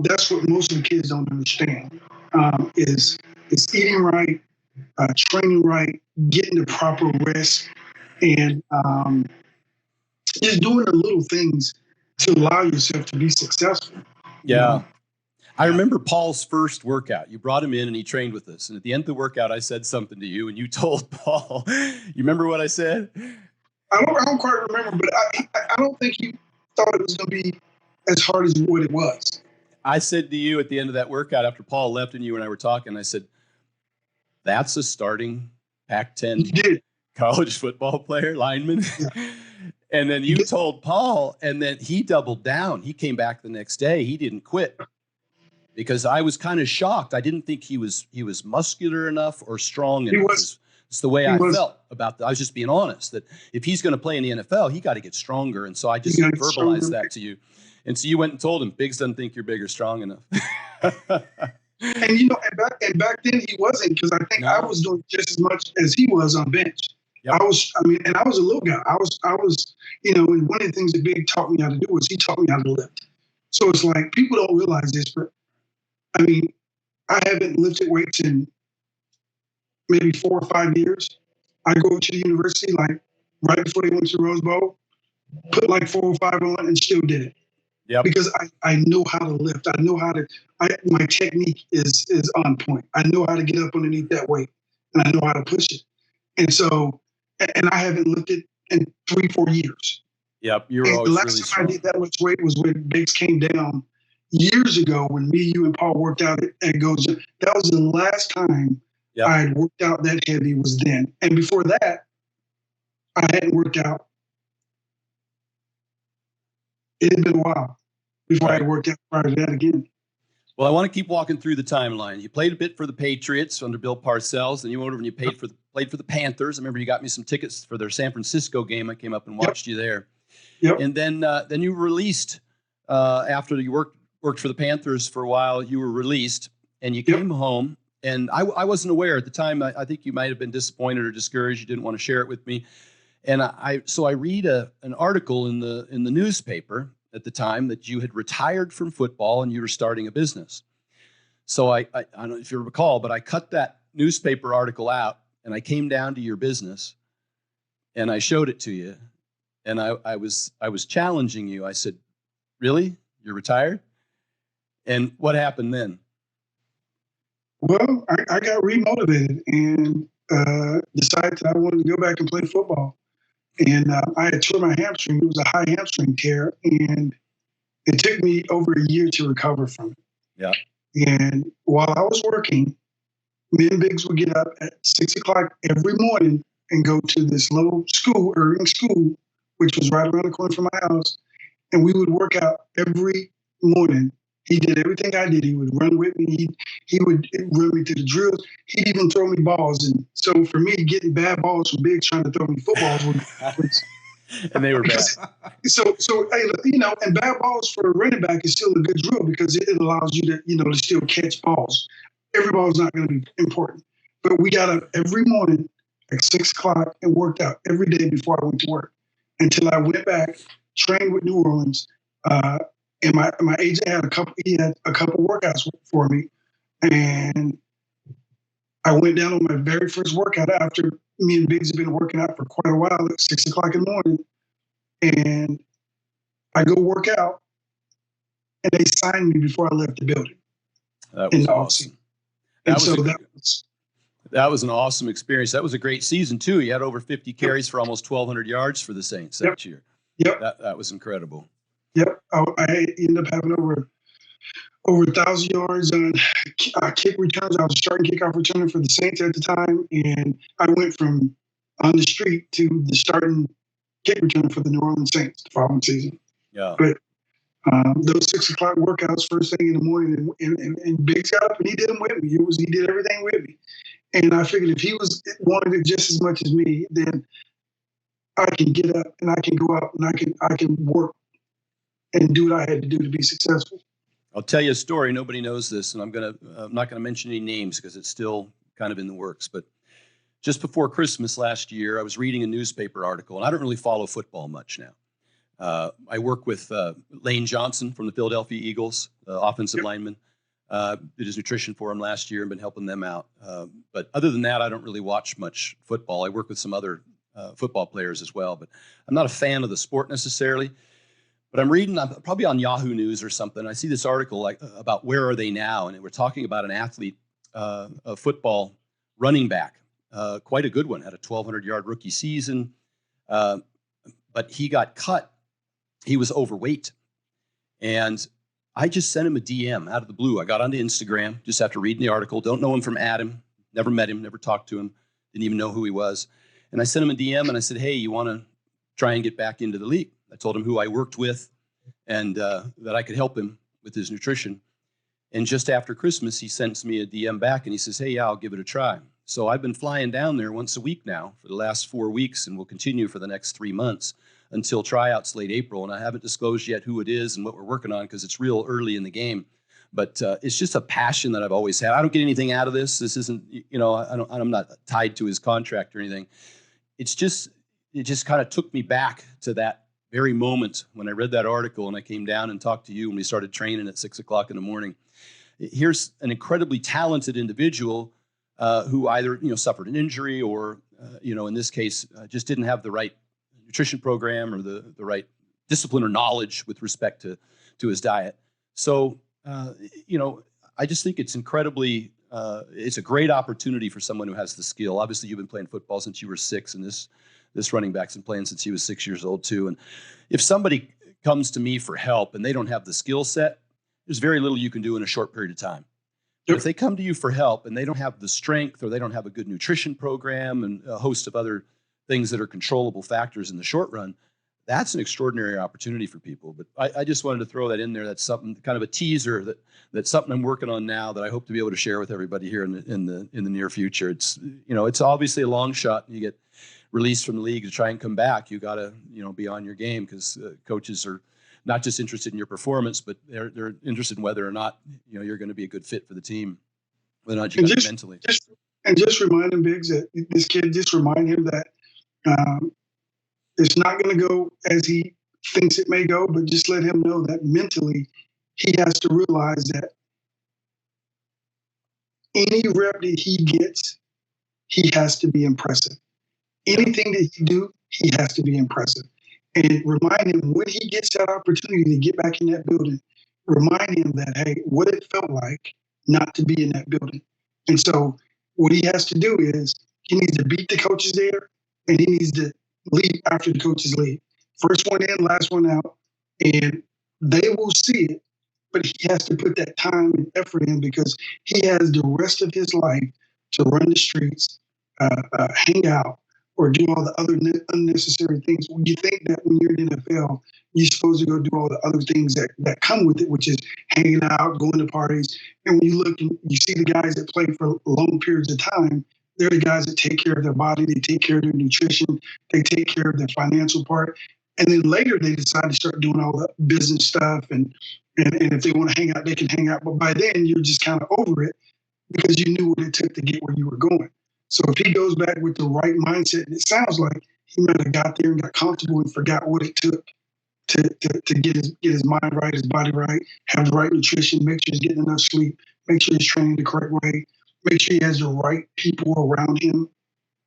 That's what most of the kids don't understand, is eating right, training right, getting the proper rest, and just doing the little things to allow yourself to be successful. Yeah. I remember Paul's first workout. You brought him in and he trained with us. And at the end of the workout, I said something to you and you told Paul. You remember what I said? I don't quite remember, but I don't think you thought it was going to be as hard as what it was. I said to you at the end of that workout after Paul left and you and I were talking, I said, that's a starting Pac-10 college football player, lineman. Yeah. And then you told Paul, and then he doubled down. He came back the next day. He didn't quit. Because I was kind of shocked. I didn't think he was muscular enough or strong enough. It's the way I felt about that. I was just being honest that if he's going to play in the NFL, he got to get stronger. And so I just verbalized that to you. And so you went and told him, Biggs doesn't think you're big or strong enough. And back then he wasn't, because I think I was doing just as much as he was on bench. Yep. I was a little guy. I was, and one of the things that Big taught me how to do was he taught me how to lift. So it's like people don't realize this, but I mean, I haven't lifted weights in maybe 4 or 5 years. I go to the university like right before they went to the Rose Bowl. put like 405 on and still did it. Yep. Because I know how to lift. I know how to, my technique is on point. I know how to get up underneath that weight, and I know how to push it. And so, and I haven't lifted in 3-4 years. Yep. You were And the always last really time strong. I did that much weight was when Biggs came down years ago when me, you, and Paul worked out at Goes. That was the last time Yep. I had worked out that heavy was then. And before that, I hadn't worked out. It had been a while before I had worked out prior to that again. Well, I want to keep walking through the timeline. You played a bit for the Patriots under Bill Parcells, then you went over and you played for the Panthers. I remember you got me some tickets for their San Francisco game. I came up and watched you there. Yep. And then you were released after you worked for the Panthers for a while. You were released and you came home. And I wasn't aware at the time. I think you might have been disappointed or discouraged. You didn't want to share it with me. And so I read an article in the newspaper at the time that you had retired from football and you were starting a business. So I don't know if you recall, but I cut that newspaper article out and I came down to your business and I showed it to you. And I was challenging you. I said, "Really? You're retired?" And what happened then? Well, I got remotivated and decided that I wanted to go back and play football. And I had tore my hamstring. It was a high hamstring tear, and it took me over a year to recover from it. Yeah. And while I was working, me and Biggs would get up at 6 o'clock every morning and go to this little school, Irving School, which was right around the corner from my house. And we would work out every morning. He did everything I did. He would run with me. He would run me to the drills. He'd even throw me balls. And so for me, getting bad balls from Biggs trying to throw me footballs was And they were bad. So and bad balls for a running back is still a good drill because it allows you to, to still catch balls. Every ball is not going to be important. But we got up every morning at 6 o'clock and worked out every day before I went to work until I went back, trained with New Orleans. And my agent had a couple workouts for me. And I went down on my very first workout after me and Biggs had been working out for quite a while at 6 o'clock in the morning. And I go work out and they signed me before I left the building. That was awesome. That was an awesome experience. That was a great season too. You had over 50 carries for almost 1,200 yards for the Saints that year. Yep. That was incredible. Yep. I ended up having over 1,000 yards on kick returns. I was a starting kickoff returner for the Saints at the time. And I went from on the street to the starting kick returner for the New Orleans Saints the following season. Yeah. But those 6 o'clock workouts first thing in the morning and Biggs got up and he did them with me. He did everything with me. And I figured if he wanted it just as much as me, then I can get up and I can go out and I can work and do what I had to do to be successful. I'll tell you a story. Nobody knows this, and I'm not gonna mention any names because it's still kind of in the works. But just before Christmas last year, I was reading a newspaper article, and I don't really follow football much now. I work with Lane Johnson from the Philadelphia Eagles, offensive lineman. Did his nutrition for him last year and been helping them out. But other than that, I don't really watch much football. I work with some other football players as well, but I'm not a fan of the sport necessarily. But I'm probably on Yahoo News or something. I see this article about where are they now, and we're talking about an athlete, a football running back, quite a good one, had a 1,200-yard rookie season, but he got cut. He was overweight, and I just sent him a DM out of the blue. I got onto Instagram just after reading the article. Don't know him from Adam. Never met him. Never talked to him. Didn't even know who he was. And I sent him a DM and I said, "Hey, you want to try and get back into the league?" I told him who I worked with and that I could help him with his nutrition. And just after Christmas, he sends me a DM back and he says, "Hey, yeah, I'll give it a try." So I've been flying down there once a week now for the last 4 weeks and will continue for the next 3 months until tryouts late April. And I haven't disclosed yet who it is and what we're working on because it's real early in the game. But it's just a passion that I've always had. I don't get anything out of this. This isn't, I'm not tied to his contract or anything. It just kind of took me back to that very moment when I read that article and I came down and talked to you and we started training at 6 o'clock in the morning. Here's an incredibly talented individual who either, suffered an injury or, in this case, just didn't have the right nutrition program or the right discipline or knowledge with respect to his diet. So, I just think it's incredibly, it's a great opportunity for someone who has the skill. Obviously, you've been playing football since you were 6, and this running back's been playing since he was 6 years old too. And if somebody comes to me for help and they don't have the skill set, there's very little you can do in a short period of time. But if they come to you for help and they don't have the strength or they don't have a good nutrition program and a host of other things that are controllable factors in the short run, that's an extraordinary opportunity for people. But I just wanted to throw that in there. That's something, kind of a teaser, that's something I'm working on now that I hope to be able to share with everybody here in the near future. It's, it's obviously a long shot. You get released from the league to try and come back. You got to, be on your game, because coaches are not just interested in your performance, but they're interested in whether or not, you're going to be a good fit for the team, whether or not you got it mentally. Just remind him, Biggs, that this kid, just remind him that it's not going to go as he thinks it may go, but just let him know that mentally he has to realize that any rep that he gets, he has to be impressive. Anything that he do, he has to be impressive. And remind him, when he gets that opportunity to get back in that building, remind him that, hey, what it felt like not to be in that building. And so what he has to do is he needs to beat the coaches there, and he needs to leave after the coaches leave. First one in, last one out, and they will see it, but he has to put that time and effort in, because he has the rest of his life to run the streets, hang out, or do all the other unnecessary things. When you think that when you're in the NFL, you're supposed to go do all the other things that come with it, which is hanging out, going to parties. And when you look and you see the guys that play for long periods of time, they're the guys that take care of their body, they take care of their nutrition, they take care of their financial part. And then later they decide to start doing all the business stuff. And if they want to hang out, they can hang out. But by then you're just kind of over it, because you knew what it took to get where you were going. So if he goes back with the right mindset, and it sounds like he might have got there and got comfortable and forgot what it took to get his mind right, his body right, have the right nutrition, make sure he's getting enough sleep, make sure he's training the correct way, make sure he has the right people around him.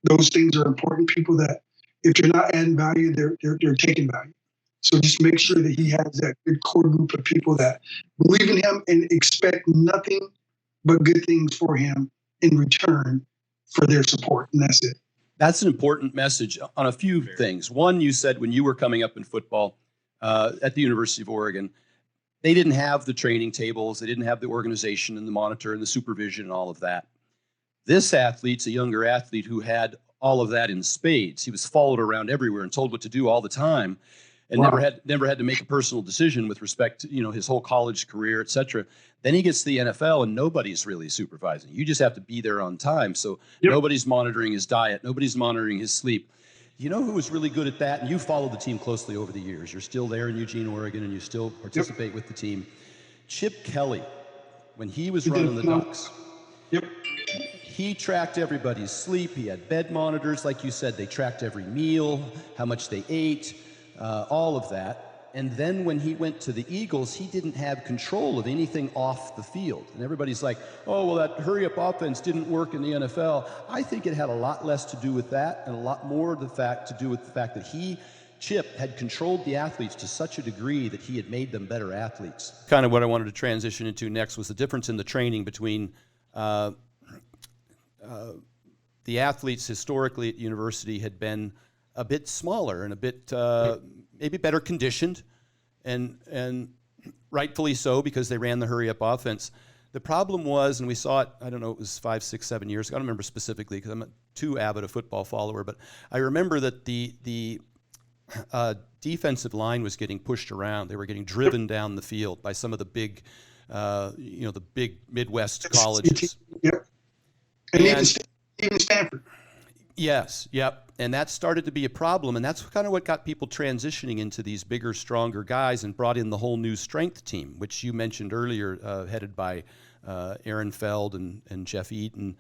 Those things are important. People that, if they're not adding value, they're taking value. So just make sure that he has that good core group of people that believe in him and expect nothing but good things for him in return for their support, and that's it. That's an important message on a few things. One, you said when you were coming up in football at the University of Oregon, they didn't have the training tables, they didn't have the organization and the monitor and the supervision and all of that. This athlete's a younger athlete who had all of that in spades. He was followed around everywhere and told what to do all the time, and Wow. never had to make a personal decision with respect to his whole college career, et cetera. Then he gets to the NFL and nobody's really supervising. You just have to be there on time. So Nobody's monitoring his diet. Nobody's monitoring his sleep. You know who was really good at that? And you followed the team closely over the years. You're still there in Eugene, Oregon, and you still participate with the team. Chip Kelly, when he was running the Ducks, he tracked everybody's sleep. He had bed monitors. Like you said, they tracked every meal, how much they ate, all of that. And then when he went to the Eagles, he didn't have control of anything off the field. And everybody's like, oh, well, that hurry-up offense didn't work in the NFL. I think it had a lot less to do with that and a lot more to do with the fact that Chip, had controlled the athletes to such a degree that he had made them better athletes. Kind of what I wanted to transition into next was the difference in the training between the athletes historically at university had been a bit smaller and a bit maybe better conditioned, and rightfully so, because they ran the hurry-up offense. The problem was, and we saw it, I don't know, it was 5, 6, 7 years ago. I don't remember specifically because I'm not too avid a football follower, but I remember that the defensive line was getting pushed around. They were getting driven down the field by some of the big, the big Midwest colleges. Yep. And even Stanford. Yes, yep. And that started to be a problem, and that's kind of what got people transitioning into these bigger, stronger guys and brought in the whole new strength team, which you mentioned earlier, headed by Aaron Feld and Jeff Eaton.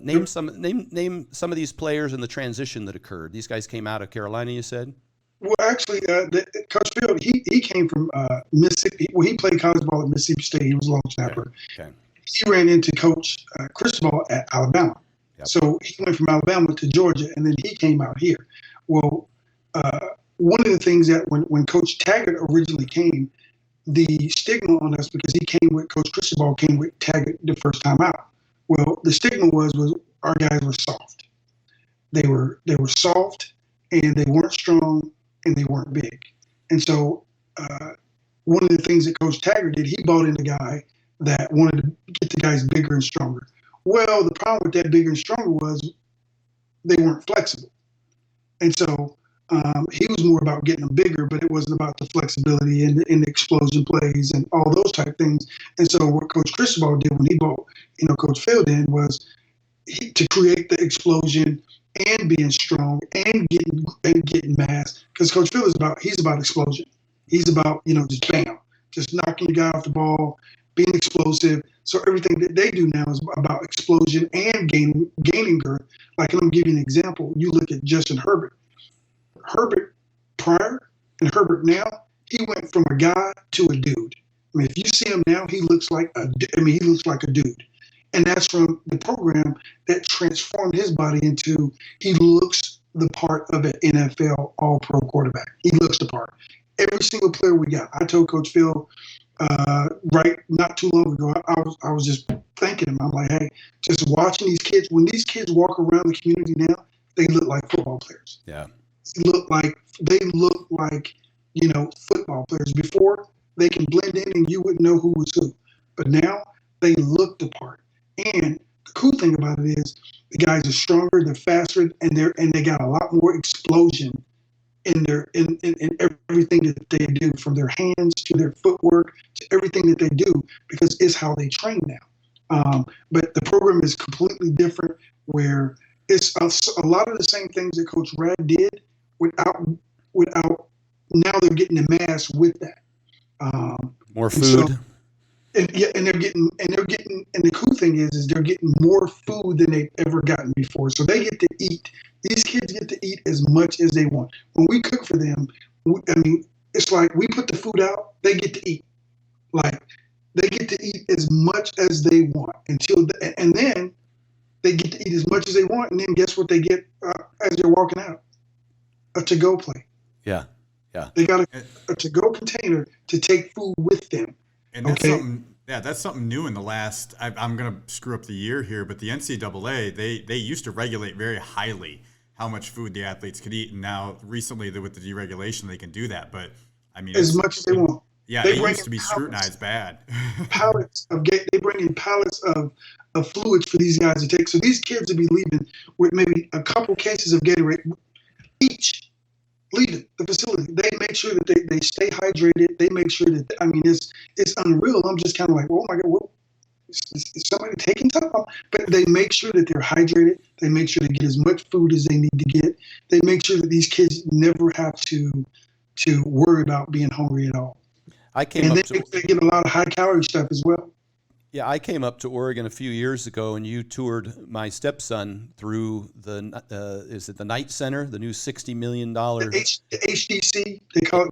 Name some of these players in the transition that occurred. These guys came out of Carolina, you said? Well, actually, Coach Field, he came from Mississippi. Well, he played college ball at Mississippi State. He was a long snapper. Okay. He ran into Coach Cristobal at Alabama. Yep. So he went from Alabama to Georgia, and then he came out here. Well, one of the things that when Coach Taggart originally came, the stigma on us, because Coach Cristobal came with Taggart the first time out. Well, the stigma was our guys were soft. They were soft, and they weren't strong, and they weren't big. And so one of the things that Coach Taggart did, he brought in a guy that wanted to get the guys bigger and stronger. Well, the problem with that bigger and stronger was they weren't flexible. And so he was more about getting them bigger, but it wasn't about the flexibility and the explosion plays and all those type things. And so what Coach Cristobal did when he brought, Coach Phil in was to create the explosion and being strong and getting mass. Because Coach Phil he's about explosion. He's about, just bam, just knocking the guy off the ball, being explosive. So everything that they do now is about explosion and gaining girth. Like, and I'm giving you an example. You look at Justin Herbert. Herbert prior and Herbert now, he went from a guy to a dude. I mean, if you see him now, he looks like a dude. And that's from the program that transformed his body into, he looks the part of an NFL all-pro quarterback. He looks the part. Every single player we got. I told Coach Phil not too long ago, I was just thanking him. I'm like, hey, just watching these kids, when these kids walk around the community now, they look like football players. Yeah. They look like football players. Before, they can blend in and you wouldn't know who was who. But now they look the part. And the cool thing about it is the guys are stronger, they're faster, and they got a lot more explosion in everything that they do, from their hands to their footwork to everything that they do, because it's how they train now. But the program is completely different, where it's a lot of the same things that Coach Rad did without now they're getting the mass with that. More food. And they're getting, and the cool thing is they're getting more food than they've ever gotten before. So they get to eat. These kids get to eat as much as they want. When we cook for them, it's like we put the food out, they get to eat. Like, they get to eat as much as they want and then they get to eat as much as they want. And then guess what they get as they're walking out? A to-go plate. Yeah. They got a to-go container to take food with them. And that's something new in the last, I'm going to screw up the year here, but the NCAA, they used to regulate very highly how much food the athletes could eat. And now recently with the deregulation, they can do that. But I mean, as much as they want. Yeah, it used to be scrutinized bad. They bring in pallets of fluids for these guys to take. So these kids will be leaving with maybe a couple cases of Gatorade each, leaving the facility. They make sure that they stay hydrated. They make sure that, it's unreal. I'm just kind of like, oh my God, what? Is somebody taking time? But they make sure that they're hydrated. They make sure they get as much food as they need to get. They make sure that these kids never have to worry about being hungry at all. They get a lot of high calorie stuff as well. Yeah, I came up to Oregon a few years ago, and you toured my stepson through is it the Knight Center, the new $60 million? The HDC, they call it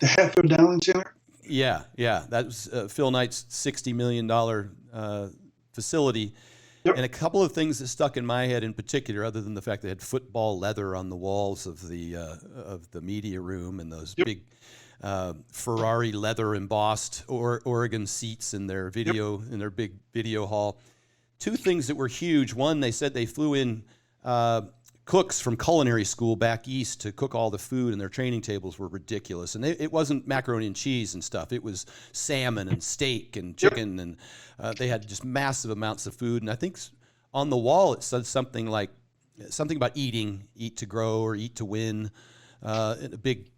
the Hatfield Dowling Center. Yeah, that was Phil Knight's $60 million facility. Yep. And a couple of things that stuck in my head in particular, other than the fact they had football leather on the walls of the media room and those big Ferrari leather embossed Oregon seats in their in their big video hall. Two things that were huge. One, they said they flew in cooks from culinary school back east to cook all the food, and their training tables were ridiculous. And it wasn't macaroni and cheese and stuff. It was salmon and steak and chicken, and they had just massive amounts of food. And I think on the wall it said something about eat to grow or eat to win, a big,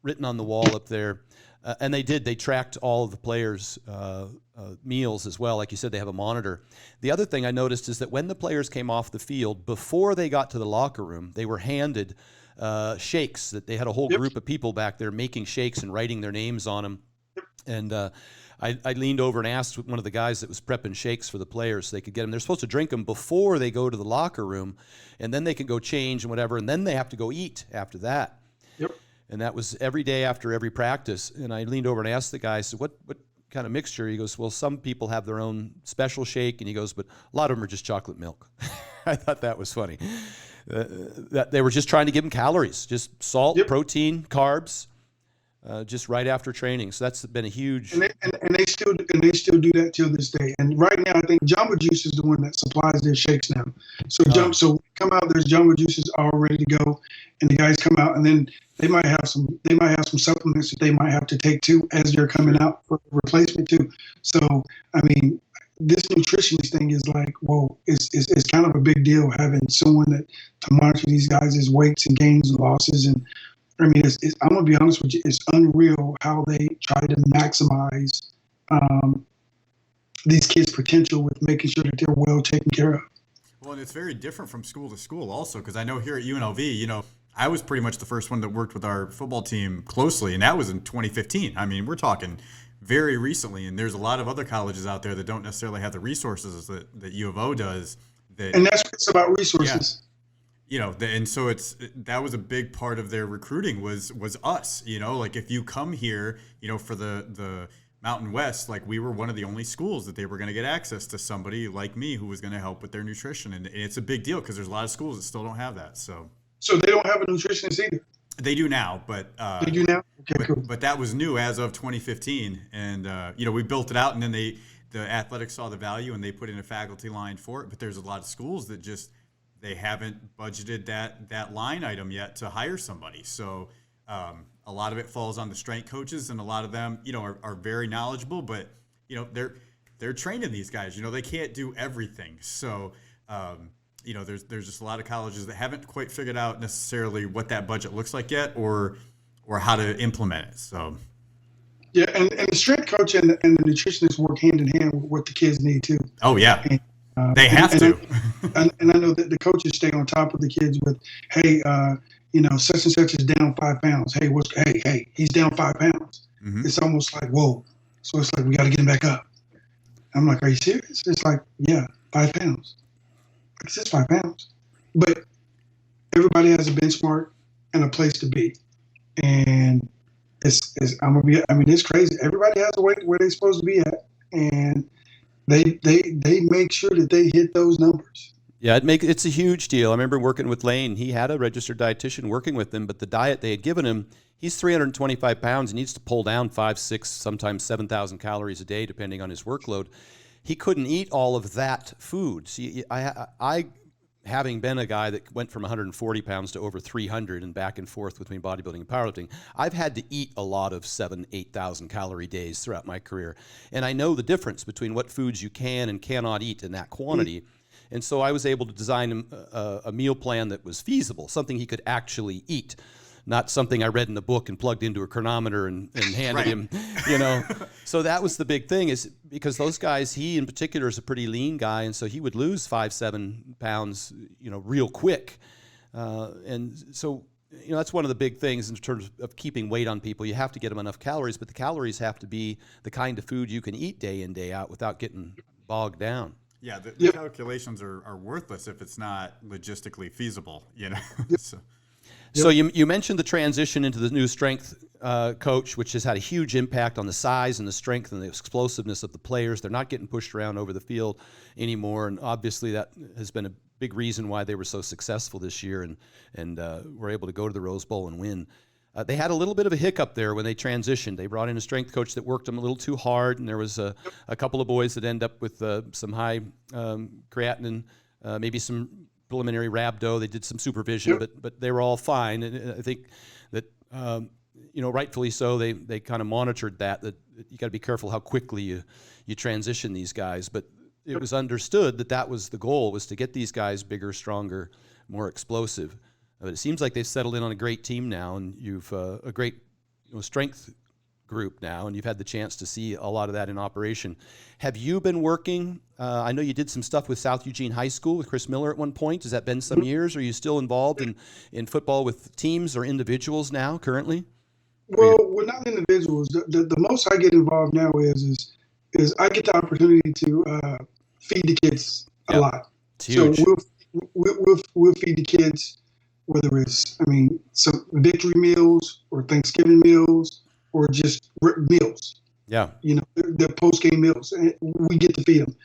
written on the wall up there. And they tracked all of the players' meals as well. Like you said, they have a monitor. The other thing I noticed is that when the players came off the field, before they got to the locker room, they were handed shakes. That they had a whole group of people back there making shakes and writing their names on them. And I leaned over and asked one of the guys that was prepping shakes for the players so they could get them. They're supposed to drink them before they go to the locker room, and then they can go change and whatever, and then they have to go eat after that. Yep. And that was every day after every practice. And I leaned over and asked the guy, so what kind of mixture? He goes, well, some people have their own special shake. And he goes, but a lot of them are just chocolate milk. I thought that was funny. that they were just trying to give them calories, just salt, protein, carbs, just right after training. So that's been a huge. And they still do that till this day. And right now, I think Jumbo Juice is the one that supplies their shakes now. So come out. There's Jumbo Juices all ready to go, and the guys come out, and then they might have some supplements that they might have to take too as they're coming out for replacement too. So I mean, this nutritionist thing is like, whoa, it's kind of a big deal having someone to monitor these guys' weights and gains and losses. And I mean, I'm gonna be honest with you, it's unreal how they try to maximize these kids' potential with making sure that they're well taken care of. Well, and it's very different from school to school also, because I know here at UNLV, I was pretty much the first one that worked with our football team closely, and that was in 2015. I mean, we're talking very recently, and there's a lot of other colleges out there that don't necessarily have the resources that U of O does. And that's what it's about, resources. Yeah. And so that was a big part of their recruiting was us. Like if you come here, for the Mountain West, like we were one of the only schools that they were going to get access to somebody like me who was going to help with their nutrition, and it's a big deal because there's a lot of schools that still don't have that. So they don't have a nutritionist either. They do now, but they do now. Okay, cool. But that was new as of 2015, and we built it out, and then the athletics saw the value, and they put in a faculty line for it. But there's a lot of schools that just they haven't budgeted that line item yet to hire somebody. So a lot of it falls on the strength coaches, and a lot of them are very knowledgeable, but they're training these guys. They can't do everything. So. There's just a lot of colleges that haven't quite figured out necessarily what that budget looks like yet, or how to implement it. So, yeah, and the strength coach and the nutritionist work hand in hand with what the kids need too. Oh yeah, and, they have to. And I know that the coaches stay on top of the kids with, hey, such and such is down 5 pounds. Hey, he's down 5 pounds. Mm-hmm. It's almost like whoa. So it's like we got to get him back up. I'm like, are you serious? It's like, yeah, 5 pounds. It's just 5 pounds, but everybody has a benchmark and a place to be, and it's crazy. Everybody has a weight where they're supposed to be at, and they make sure that they hit those numbers. Yeah, it's a huge deal. I remember working with Lane. He had a registered dietitian working with him, but the diet they had given him, he's 325 pounds. He needs to pull down 5, 6, sometimes 7,000 calories a day, depending on his workload. He couldn't eat all of that food. See, I having been a guy that went from 140 pounds to over 300 and back and forth between bodybuilding and powerlifting, I've had to eat a lot of 7,000, 8,000 calorie days throughout my career. And I know the difference between what foods you can and cannot eat in that quantity. And so I was able to design a meal plan that was feasible, something he could actually eat. Not something I read in the book and plugged into a chronometer and handed him, So that was the big thing, is because those guys, he in particular is a pretty lean guy, and so he would lose 5, 7 pounds, real quick. And so, that's one of the big things in terms of keeping weight on people. You have to get them enough calories, but the calories have to be the kind of food you can eat day in, day out without getting bogged down. Yeah, the calculations are worthless if it's not logistically feasible, So you mentioned the transition into the new strength coach, which has had a huge impact on the size and the strength and the explosiveness of the players. They're not getting pushed around over the field anymore, and obviously that has been a big reason why they were so successful this year and were able to go to the Rose Bowl and win. They had a little bit of a hiccup there when they transitioned. They brought in a strength coach that worked them a little too hard, and there was a couple of boys that end up with some high creatinine, maybe some preliminary rhabdo. They did some supervision, but they were all fine. And I think that rightfully so. They kind of monitored that you got to be careful how quickly you transition these guys. But it was understood that was the goal, was to get these guys bigger, stronger, more explosive. But it seems like they've settled in on a great team now, and you've a great strength group now, and you've had the chance to see a lot of that in operation. Have you been working? I know you did some stuff with South Eugene High School with Chris Miller at one point. Has that been some years? Are you still involved in football with teams or individuals now currently? Well, we're not individuals. The most I get involved now is I get the opportunity to feed the kids a lot. It's huge. So we'll feed the kids, whether it's some victory meals or Thanksgiving meals or just meals. Yeah. The post-game meals. We get to feed them.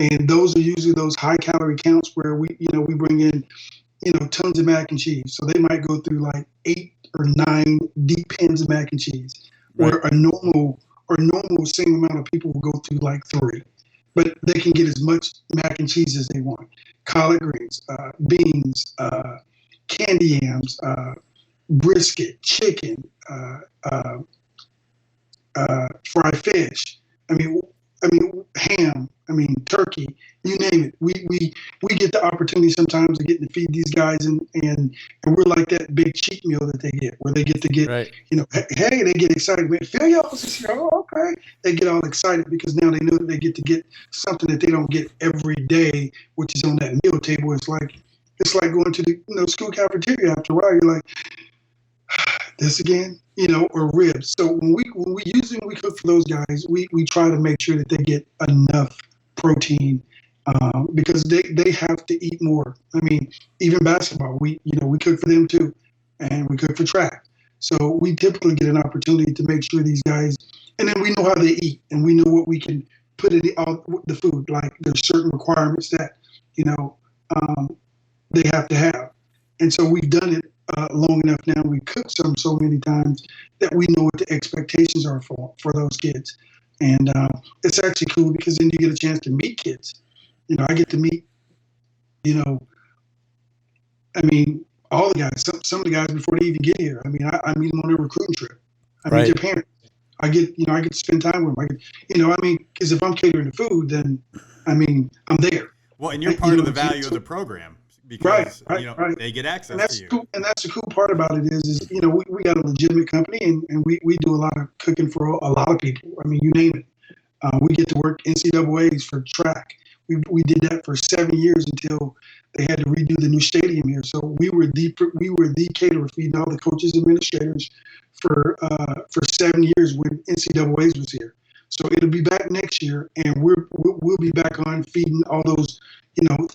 And those are usually those high calorie counts where we bring in tons of mac and cheese. So they might go through like 8 or 9 deep pans of mac and cheese, Right. where a normal single amount of people will go through like 3. But they can get as much mac and cheese as they want. Collard greens, beans, candy yams, brisket, chicken, fried fish. I mean, ham. Turkey. You name it. We get the opportunity sometimes to get to feed these guys, and we're like that big cheat meal that they get, where they get to get, Right. hey, they get excited. Man, Philyaw this year. Oh, okay. They get all excited because now they know that they get to get something that they don't get every day, which is on that meal table. It's like going to the school cafeteria. After a while, you're like, this again, or ribs. So when we cook for those guys, we try to make sure that they get enough protein, because they have to eat more. Even basketball, we cook for them too, and we cook for track. So we typically get an opportunity to make sure these guys, and then we know how they eat, and we know what we can put in the food. Like there's certain requirements that they have to have, and so we've done it long enough now. We cooked some so many times that we know what the expectations are for those kids. And it's actually cool because then you get a chance to meet kids. I get to meet, all the guys, some of the guys before they even get here. I meet them on a recruiting trip. I meet their parents. I get to spend time with them. Because if I'm catering the food, then, I'm there. Well, and you're part of the value of the program. Because right. They get access and that's to you. Cool, and that's the cool part about it is we got a legitimate company, and we do a lot of cooking for a lot of people. You name it. We get to work NCAAs for track. We did that for 7 years until they had to redo the new stadium here. So we were the caterer feeding all the coaches and administrators for 7 years when NCAAs was here. So it'll be back next year, and we'll be back on feeding all those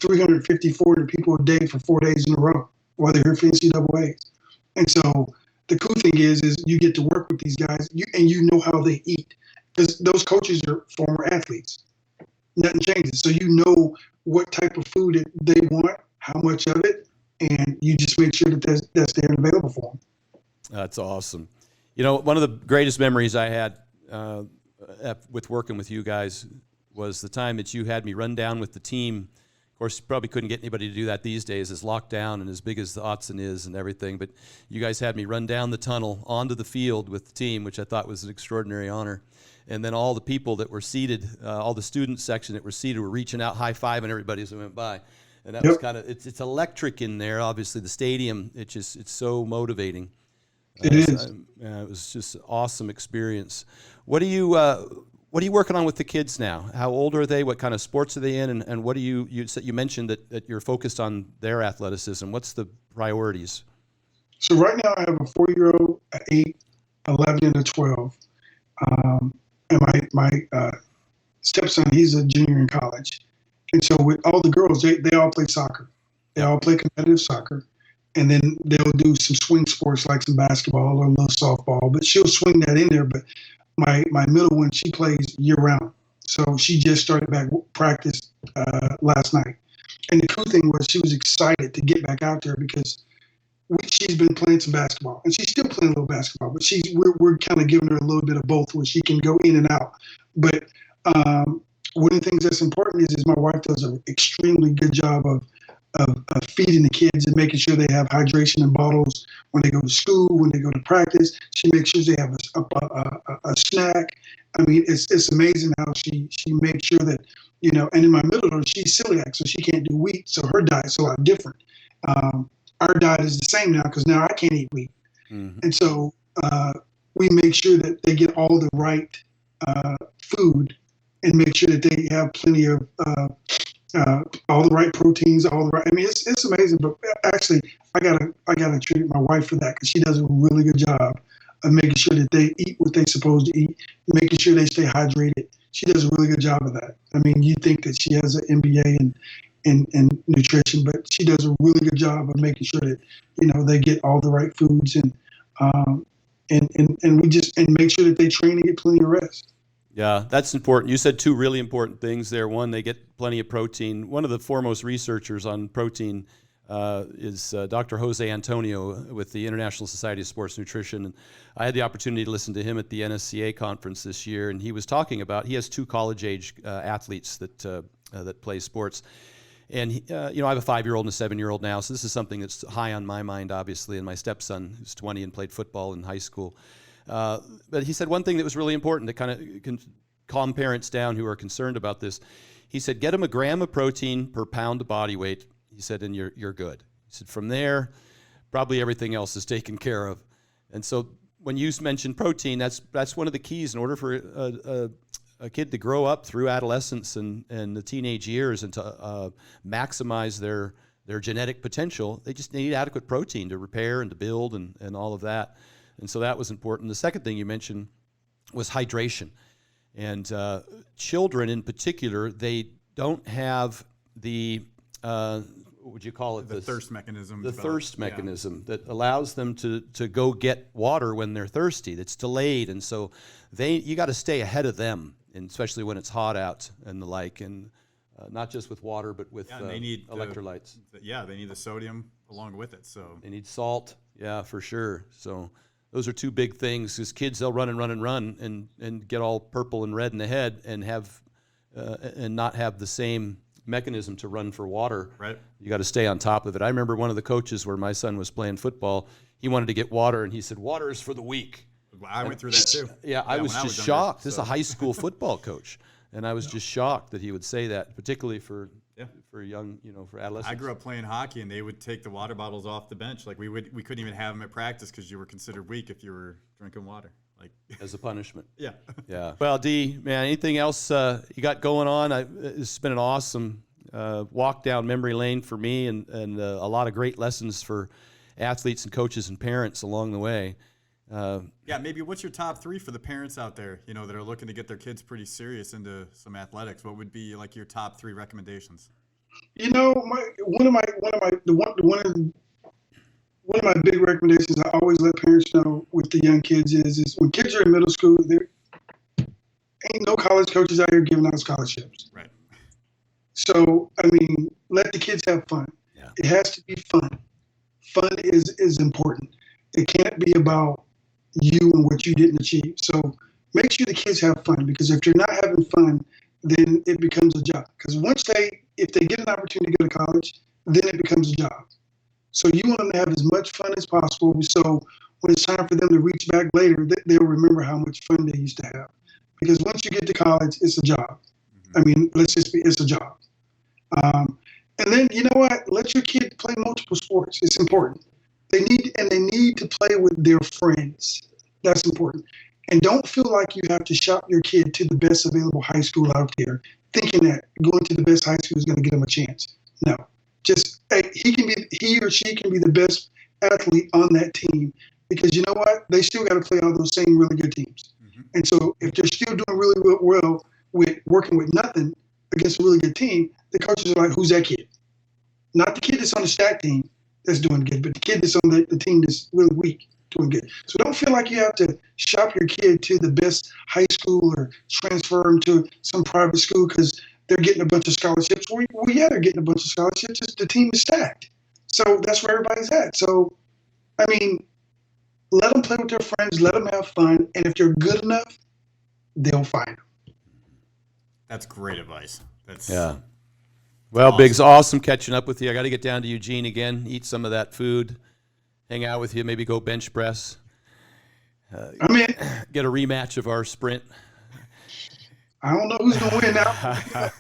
350, 400 people a day for 4 days in a row while they're here for NCAAs. And so the cool thing is you get to work with these guys, and you know how they eat, because those coaches are former athletes. Nothing changes. So you know what type of food they want, how much of it, and you just make sure that that's there and available for them. That's awesome. One of the greatest memories I had with working with you guys was the time that you had me run down with the team. Of course, you probably couldn't get anybody to do that these days, as locked down and as big as the Autzen is and everything. But you guys had me run down the tunnel onto the field with the team, which I thought was an extraordinary honor. And then all the people that were seated, all the student section that were seated, were reaching out, high-fiving everybody as we went by. And that was kind of, it's electric in there. Obviously, the stadium, it's so motivating. It is. It was just an awesome experience. What are you working on with the kids now? How old are they? What kind of sports are they in? And what do you mentioned that you're focused on their athleticism. What's the priorities? So right now I have a 4-year-old, an 8, 11, and a 12. And my stepson, he's a junior in college. And so with all the girls, they all play soccer. They all play competitive soccer. And then they'll do some swing sports like some basketball or a little softball. But she'll swing that in there. But my middle one, she plays year-round. So she just started back practice last night. And the cool thing was she was excited to get back out there because she's been playing some basketball. And she's still playing a little basketball. But we're kind of giving her a little bit of both where she can go in and out. But one of the things that's important is my wife does an extremely good job of feeding the kids and making sure they have hydration in bottles when they go to school, when they go to practice. She makes sure they have a snack. It's amazing how she makes sure that, and in my middle, she's celiac, so she can't do wheat. So her diet's a lot different. Our diet is the same now because now I can't eat wheat. Mm-hmm. And so we make sure that they get all the right food and make sure that they have plenty of all the right proteins, all the right. It's amazing. But actually, I gotta attribute my wife for that because she does a really good job of making sure that they eat what they're supposed to eat, making sure they stay hydrated. She does a really good job of that. You'd think that she has an MBA in nutrition, but she does a really good job of making sure that they get all the right foods and make sure that they train and get plenty of rest. Yeah, that's important. You said two really important things there. One, they get plenty of protein. One of the foremost researchers on protein is Dr. Jose Antonio with the International Society of Sports Nutrition. And I had the opportunity to listen to him at the NSCA conference this year, and he was talking about, he has 2 college-age athletes that play sports. And I have a 5-year-old and a 7-year-old now, so this is something that's high on my mind, obviously, and my stepson, who's 20 and played football in high school. But he said one thing that was really important to kind of can calm parents down who are concerned about this. He said, get them a gram of protein per pound of body weight. He said, and you're good. He said, from there, probably everything else is taken care of. And so when you mentioned protein, that's one of the keys in order for a kid to grow up through adolescence and the teenage years and to maximize their genetic potential. They just need adequate protein to repair and to build and all of that. And so that was important. The second thing you mentioned was hydration. And children in particular, they don't have the, what would you call it? The thirst mechanism. The thirst mechanism that allows them to go get water when they're thirsty. That's delayed. And so you got to stay ahead of them, and especially when it's hot out and the like. And not just with water, but with they need electrolytes. They need the sodium along with it. So they need salt. Yeah, for sure. So those are 2 big things, because kids, they'll run and run and run and get all purple and red in the head and have and not have the same mechanism to run for water. Right. You got to stay on top of it. I remember one of the coaches where my son was playing football, he wanted to get water, and he said, water is for the weak. I went through that too. Yeah, I was just shocked. This is a high school football coach, and I was just shocked that he would say that, particularly for young, for adolescents. I grew up playing hockey, and they would take the water bottles off the bench. Like we couldn't even have them at practice because you were considered weak if you were drinking water. Like as a punishment. Yeah. Yeah. Well, D, man, anything else you got going on? It's been an awesome walk down memory lane for me, and a lot of great lessons for athletes and coaches and parents along the way. Maybe what's your top 3 for the parents out there, that are looking to get their kids pretty serious into some athletics? What would be like your top 3 recommendations? One of my big recommendations I always let parents know with the young kids is when kids are in middle school, there ain't no college coaches out here giving out scholarships. Right. So, let the kids have fun. Yeah. It has to be fun. Fun is important. It can't be about you and what you didn't achieve. So make sure the kids have fun, because if you're not having fun, then it becomes a job. Because if they get an opportunity to go to college, then it becomes a job. So you want them to have as much fun as possible. So when it's time for them to reach back later, they'll remember how much fun they used to have. Because once you get to college, it's a job. It's a job. And then, you know what? Let your kid play multiple sports. It's important. They need to play with their friends. That's important. And don't feel like you have to shop your kid to the best available high school out there, thinking that going to the best high school is going to get him a chance. No, just he or she can be the best athlete on that team, because you know what? They still got to play all those same really good teams. Mm-hmm. And so if they're still doing really well with working with nothing against a really good team, the coaches are like, who's that kid? Not the kid that's on the stack team that's doing good, but the kid that's on the team that's really weak doing good. So don't feel like you have to shop your kid to the best high school or transfer them to some private school because they're getting a bunch of scholarships. Well, yeah, they're getting a bunch of scholarships. Just the team is stacked. So that's where everybody's at. So, let them play with their friends. Let them have fun. And if they're good enough, they'll find them. That's great advice. Yeah. Well, awesome. Biggs, awesome catching up with you. I got to get down to Eugene again, eat some of that food, hang out with you, maybe go bench press. Get a rematch of our sprint. I don't know who's going to win now.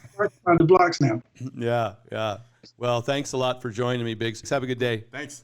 On the blocks now. Yeah. Well, thanks a lot for joining me, Biggs. Have a good day. Thanks.